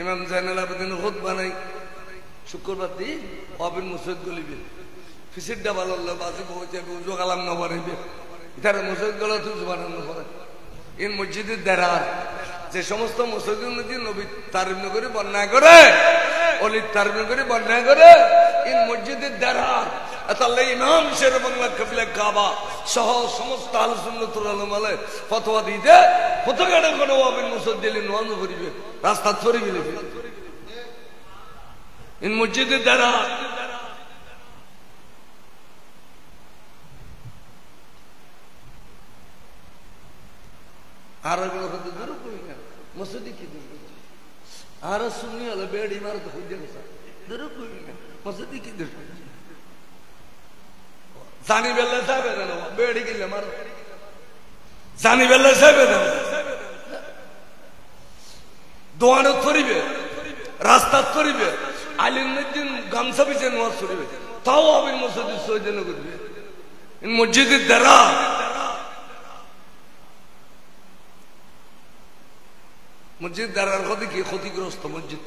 ইমাম জাইনুল আবেদিন খুতবা নাই শুক্রবার দিন ওয়াবির মসজিদ গলিবে ফিসিডটা ভালো বাসে পৌঁছে উজু কালাম না পারিবে ইতার মসজিদ গুলো তো বানানো করে। ইন মসজিদের দেরার যে সমস্ত মসজিদের মধ্যে নবী তারিফ করে বন্যা করে, অলির তারিফ করে বন্যা করে, ইন মসজিদের দেরার তাহলে ইমাম শের বাংলা কবিলা কাবা সহ সমস্ত আহলে সুন্নাত ওয়াল জামাতে ফতোয়া দিতে ফতোয়াটা কোনো ওয়াবির মসজিদ দিলে নামাজ পড়িবে, রাস্তা ছড়িয়ে দিবে। ইন মসজিদের দেরার আর এগুলো হতে দূর করি না মসজিদে কি দূর করছে আর শুনি হলো বেড ইমারত খুঁজে গেছে দূর করি না মসজিদে কি দূর করছে জানি বেলা যাবে না বেড়ি কিনলে মার জানি বেলা যাবে না দোয়ানত করিবে রাস্তা করিবে আলিম দিন গামছা বিছে নোয়াজ করিবে তাও আবির মসজিদে সৈজন করবে মসজিদের দ্বারা মসজিদ দ্বারার ক্ষতি কি ক্ষতিগ্রস্ত মসজিদ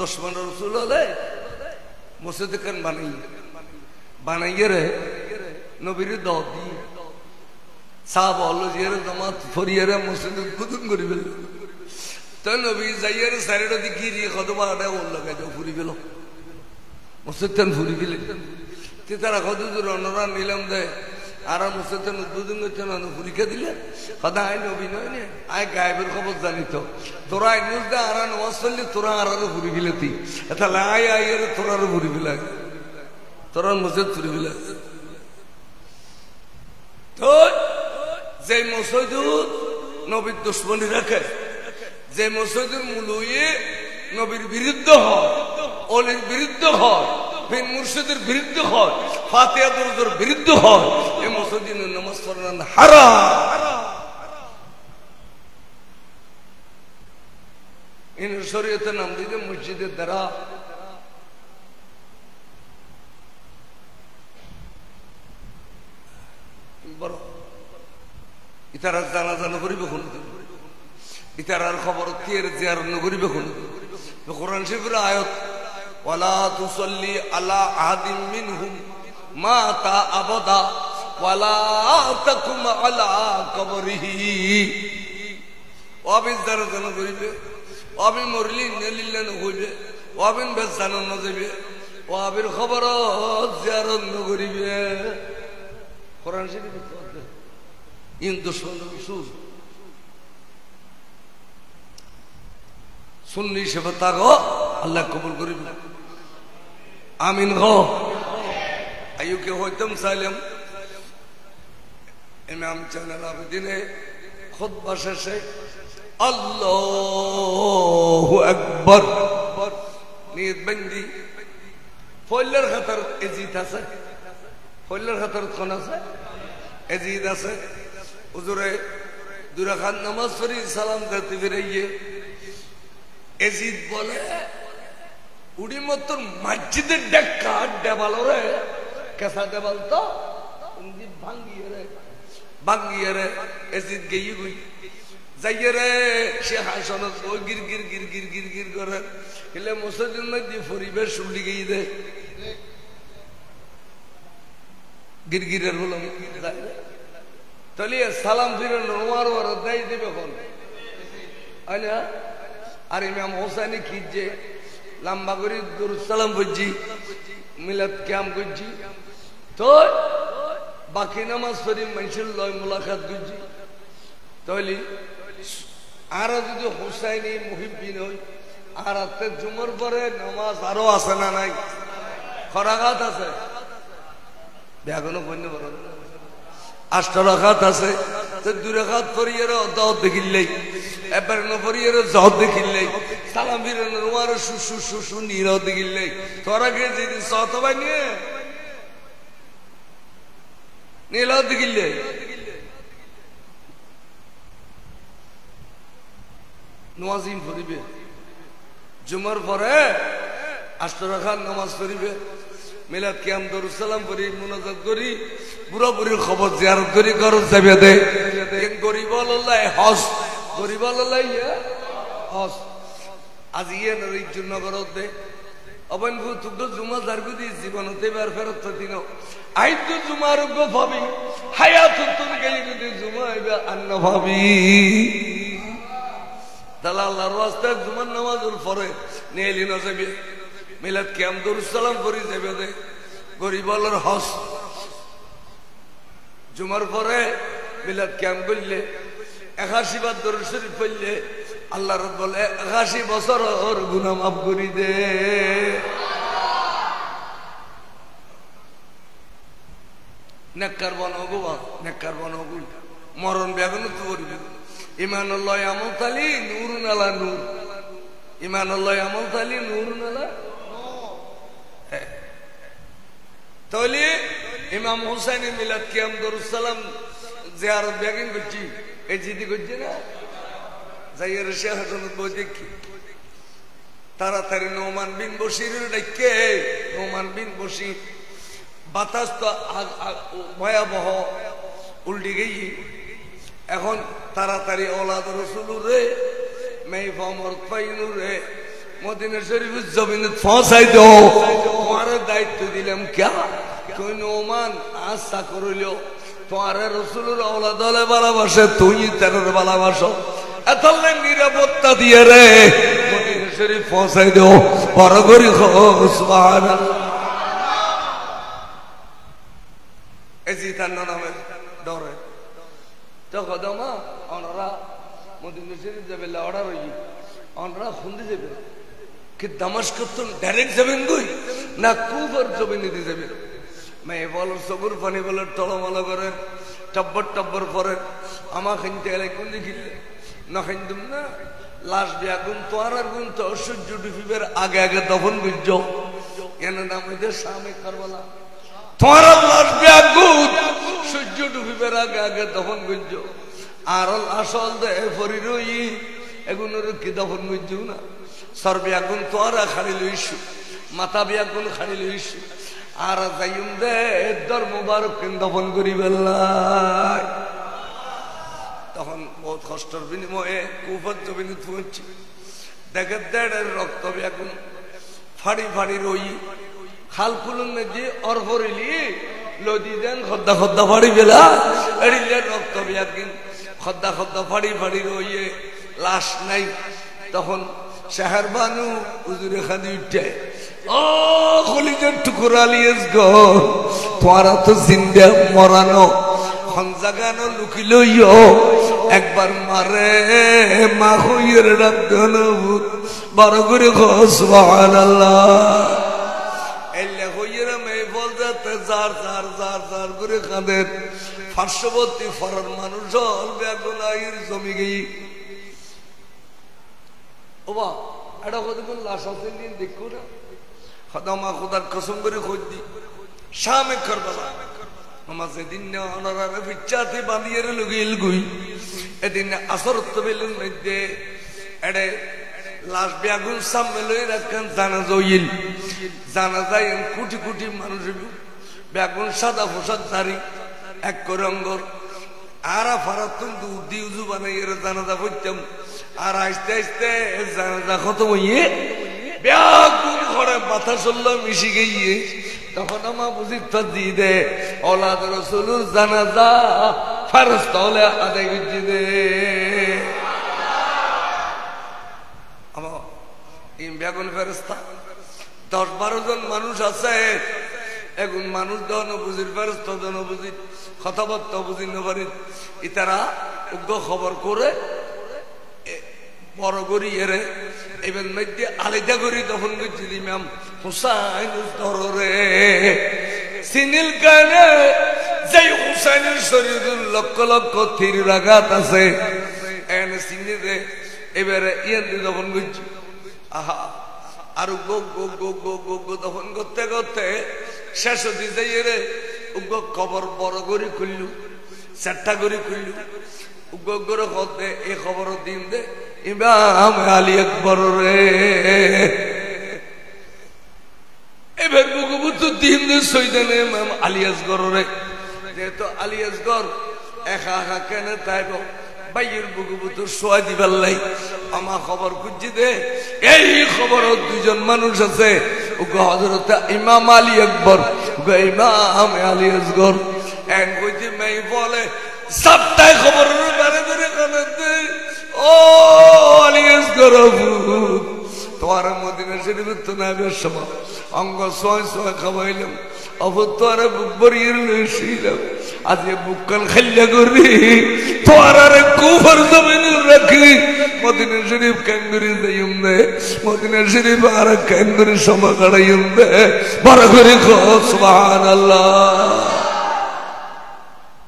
দুশ্মন রসুল হলে মসজিদ কেন বানাইয়ে রে নবীর দাও দি সাহাব হলো যে জামাত ফরিয়ারে মসজিদ উদ্বোধন করি ফেল তো নবী যাইয়ার সাইডে দি গিরিয়ে কত বারোটা ওর লাগাই যাও ফুরি ফেল মসজিদ তেন ফুরি ফেলে তারা কত দূর অন্যরা নিলাম দেয় আর মসজিদ তেন উদ্বোধন করছে না পরীক্ষা দিলে কথা আই নবী নয় নে আয় গায়েবের খবর জানিত তোরা আই নিউজ দে আর নামাজ পড়লি তোরা আরো ফুরি ফেলে তুই তাহলে আয় আই তোরা আরো ফুরি ফেলে তোরা মসজিদ ফুরি ফেলে তো যে মসজিদ নবীর দুশ্মনী রাখে যে মসজিদের মূলয়ে নবীর বিরুদ্ধ হয় অলির বিরুদ্ধ হয় বিন মুর্শিদের বিরুদ্ধ হয় ফাতিহা দুরুদের বিরুদ্ধ হয় এই মসজিদে নামাজ পড়ানো হারাম ইন শরীয়তে নাম দিতে মসজিদের দ্বারা বড় ইতারা জানা করিবে কোন ইতারার খবর তিয়ের জিয়ারত করিবে কোন কোরআন শরীফের আয়াত ওয়ালা তুসাল্লি আলা আহাদিন মিনহুম মাতা আবাদা ওয়ালা তাকুম আলা কবরিহি ওয়াবিন জানা করিবে ওয়াবিন মরলি নেলিল্লান হইবে ওয়াবিন বেজানো না যাবে ওয়াবির খবর জিয়ারত করিবে কোরআন শরীফে ইন দুশ্মন রসুল সুন্নি সেবতা গো আল্লাহ কবুল করিব আমিন গো আইউকে হইতাম সাইলাম ইমাম জালাল আবেদিনে খুতবা শেষে আল্লাহু আকবার নিয়ত বন্দি ফয়লার খাতার এজিত আছে ফয়লার খাতার কোন আছে এজিদ আছে হুজুরে দুই রাকাত নামাজ পড়ি সালাম করতে বেরিয়ে এজিদ বলে উড়ি মতন মসজিদের ডাক্কা দেবালরে কেসা দেবাল তো ভাঙ্গিয়ে রে এজিদ গেই গুই যাইয়ে রে সে হাসন গির গির গির গির গির গির করে এলে মসজিদের মধ্যে পরিবেশ উল্লি গেই দে গিরগিরের হলো তাহলে সালাম ফিরে নোয়ার ওর দেয় দেবে কোন আর ইমাম হোসেনি খিজে লম্বা করে দুরুদ সালাম করছি মিলাদ ক্যাম করছি তো বাকি নামাজ পড়ি মানুষের লয় মুলাকাত করছি তাহলে আর যদি হোসাইনি মুহিব্বিন হই আর আত্মের জুমর পরে নামাজ আরো আছে না নাই খরাঘাত আছে এখনো বন্য বড় 8 রাকাত আছে তো 2 রাকাত পড়িয়ে দাও দেখিলেই এবার ন পড়িয়ে যাও দেখিলেই সালাম ফিরে নোয়ার সুসু সুসু নিরাও দেখিলেই তোরা কে যদি সত বানিয়ে নীলাও দেখিলে নামাজিম পড়িবে জুমার পরে 8 রাকাত নামাজ পড়িবে মিলাদ কিয়াম দরুদ সালাম করি মুনাজাত করি পুরো পুরি খবর জিয়ারত করি করো যাবে দে গরিব আল্লাহ হজ গরিব আল্লাহ হজ আজ ইয়ে নরিজুর নগর দে অবন ভূ তুক জুমা জারগু দি জীবন হতে বার ফেরত দিন আই তো জুমার গো ভাবি হায়াত তুন গেলি যদি জুমা আইবে আন্ন ভাবি তাহলে আল্লাহর ওয়াস্তে জুমার নামাজের পরে নেলি না যাবে মিলাদ কিয়াম দরুদ সালাম করি যাবে দে গরিব আল্লাহর হজ জুমার পরে মিলাদ কিয়াম করলে 81 বার দরুদ শরীফ পড়লে আল্লাহ রব বলে 81 বছর ওর গুনাহ মাফ করি দে নেককার বনগো নেককার বনগো মরণ বেগুন তো করবে ঈমানুল্লাহ আমল তালি নূরুন আলা নূর ঈমানুল্লাহ আমল তালি নূরুন আলা তাহলে ইমাম হুসাইনের মিলাদ কিয়াম দরুদ সালাম জিয়ারত বেগিন করছি এই জিদি করছি না যাইয়ের শেখ হাসানুত বই দেখি তাড়াতাড়ি নোমান বিন বশিরের ডাকে নোমান বিন বশির বাতাস তো ভয়াবহ উল্টে গেই এখন তাড়াতাড়ি ওলাদ রসুল রে মেই ফমর ফাইনু রে মদিনা শরীফের জমিনে পৌঁছাই দাও তোমার দায়িত্ব দিলাম ক্যা তুই নোমান আশা করিল তোমার রসুলের আওলাদ হলে ভালোবাসে তুই তার ভালোবাসো এতলে নিরাপত্তা দিয়ে রে মদিনা শরীফ পৌঁছাই দাও বড় করি সুবহানাল্লাহ এজি তার নামে ডরে তো কদমা ওনারা মদিনা শরীফ যাবে লড়ার হই ওনারা খুঁজে যাবে কি দামাস্ক তো ডাইরেক্ট যাবেন কই না কুফার জমিনে দিয়ে যাবেন মেয়ে বল সবুর পানি বলে টলমল করে টব্বর পরে আমার খাইতে গেলে কোন দেখিলে না খাইতুম না লাশ বিয়া গুণ তো আর গুণ তো সূর্য ডুবিবার আগে আগে দফন গুজ্জ কেন নাম হইতে সামে কারবালা তোমার লাশ বিয়া গুণ সূর্য ডুবিবার আগে আগে দফন গুজ্জ আর আসল দে ফরি রই এগুলোর কি দফন গুজ্জ না সর বিয়া গুণ তো আর খালি লইছু মাথা বিয়া গুণ খালি লইছু আর যাইম দে দর মুবারক দফন করি বেল্লাই তখন বহুত কষ্টের বিনিময়ে কুফার জমিনে পৌঁছি দেখে দেড়ের রক্ত এখন ফাড়ি ফাড়ি রই খাল খুলুন যে অরফরিলি লদি দেন খদ্দা খদ্দা ফাড়ি বেলা এড়িলে রক্ত বিয়াকিন খদ্দা খদ্দা ফাড়ি ফাড়ি রইয়ে লাশ নাই তখন শাহর বানু হুজুরে খাদি উঠে ও কলিজার টুকরা লিয়েস গো তোমারা তো জিন্দা মরানো জাগানো লুকিল একবার মারে মা হইয়ের ডাক বড় করে সুবহানাল্লাহ এলে হইয়ের মেয়ে বল যাতে যার যার যার যার করে কাঁদের পার্শ্ববর্তী ফরার মানুষ জল বেগুনাইয়ের জমি গেই ও বা এটা কতক্ষণ লাশ আছে দিন দেখো না খদামা খোদার কসম করে খোঁজ দি শামে কারবালা আমার সেদিন ওনারা পিচ্ছাতে বাঁধিয়ে লুকিল গুই এদিন আসর তবিলের মধ্যে এড়ে লাশ বেগুন সামনে লই রাখেন জানাজা হইল জানাজায় কোটি কোটি মানুষ বেগুন সাদা পোশাক ধারি এক রঙ্গর আর ফারাতুন দুধি উজু বানাইয়ের জানাজা পড়তাম আর আস্তে আস্তে জানাজা খতম হইয়ে বেগুন ঘরে মাথা চলল মিশি গিয়ে তখন আমার বুঝি দিয়ে দে ওলাদ রসুলুর জানাজা ফারজ তাহলে আদায় করছি দে আমার বেগুন ফেরস্তা 10-12 জন মানুষ আছে এখন মানুষ দেওয়া বুঝির ফেরস্তা দেওয়া বুঝি কথাবার্তা বুঝি নবারি ইতারা উগ্র খবর করে বড় করি এরে এবার মধ্যে আলাদা করি তখন করছি ম্যাম হুসাইন ধরে সিনিল কানে যে হুসাইনের শরীরের লক্ষ লক্ষ তীর আঘাত আছে এনে সিনিরে এবারে ইয়ান্দি তখন করছি আহা আর গো গো গো গো গো গো তখন করতে করতে শেষ হতে যাই রে উগ্র খবর বড় করে খুললু চারটা করে খুললু উগ্র করতে এই খবর দিন দে ইমাম আলী আকবর রে এবার বুকুবুতু দিন দে সৈদানে ইমাম আলী আসগর রে যেহেতু আলী আসগর একা একা কেন তাইব বাইয়ের বুকুবুতু সোয়া দিবার লাই আমার খবর খুঁজছি দে এই খবর 2 জন মানুষ আছে উগ্র হযরত ইমাম আলী আকবর ইমাম আলী আসগর এন কইতে মেই বলে সবটাই খবর ধরে ধরে কানতে ও আলিয়াস গরবু তোমার মদিনা শরীফের তো নামের সময় অঙ্গ ছয় খাওয়াইলাম অবর তোর বুক ভরিয়ে লইছিলাম আজ বুককাল খাইলা করি তোর আরে কুফর জমিনে রাখি মদিনা শরীফ ক্যাঙ্গুরি যাইম দে মদিনা শরীফ আর ক্যাঙ্গুরি সময় কাটাইম দে বড় করে সুবহানাল্লাহ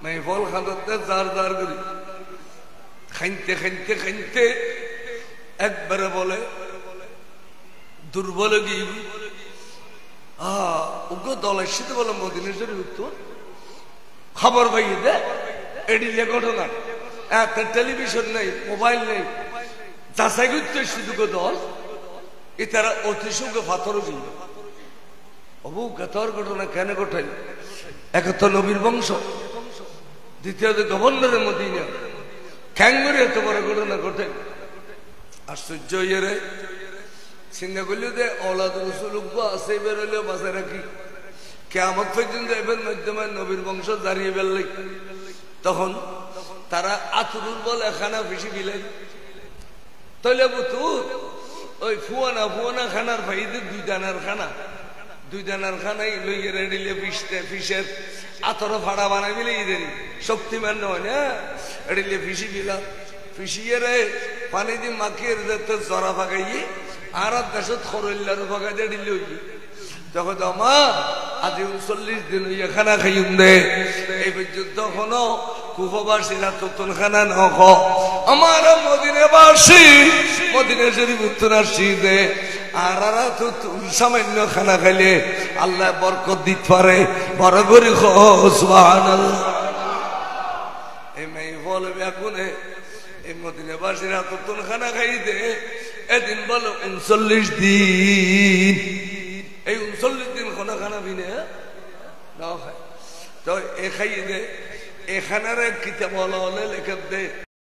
মেয়ে বল খানতে জার জার করি খাইতে খাইতে খাইতে একবারে বলে দুর্বল গিয়ে উগ্র দল এসে বলে মদিনা শরীফ উত্তর খবর পাইয়ে দে এডিলে ঘটনা এত টেলিভিশন নেই মোবাইল নেই যাচাই করতে শুধু দল এ তারা অতি সঙ্গে পাথরও গিয়ে অবু গাতর ঘটনা কেন ঘটাই এক তো নবীর বংশ দ্বিতীয়ত গভর্নরের মদিনা ক্যাঙ্গুরি এত বড় ঘটনা ঘটে আশ্চর্য ইয়ে চিন্তা করলেও যে ওলাদ রসুল আছে বেরোলেও বাঁচে রাখি কিয়ামত পর্যন্ত এবার মাধ্যমে নবীর বংশ দাঁড়িয়ে বেরলে তখন তারা আতুরুর বলে খানা বেশি বিলাই তাইলে বুতুর ওই ফুয়ানা খানার ভাইদের দুই দানার খানাই লইয়ে রেডিলে ফিসের আতর ফাড়া বানাই বিলে ইদের শক্তিমান নয় না এডিলে ফিসি দিলা ফিসিয়ে রে পানি দিয়ে মাখিয়ে যেতে জরা ফাঁকাইয়ে আর দেশত খরল্লার ফাঁকা দিয়ে দিলে হইবে তখন মা আজি 39 দিন হইয়া খানা খাইম দে এই পর্যন্ত এখনো কুফবাসীরা তোতন খানা নখ আমার মদিনাবাসী মদিনা শরীফ উত্তর আসছি দে আর তো সামান্য খানা খাইলে আল্লাহ বরকত দিতে পারে বড় করে সুবহানাল্লাহ এই মেয়ে বলে বেগুনে এই মদিনাবাসীরা তোতন খানা খাই দে এদিন বলো 39 দিন এই 39 দিন খানা বিনে না খায় তো এ খাইয়ে দে এখানের কিতাব হলে লেখা দে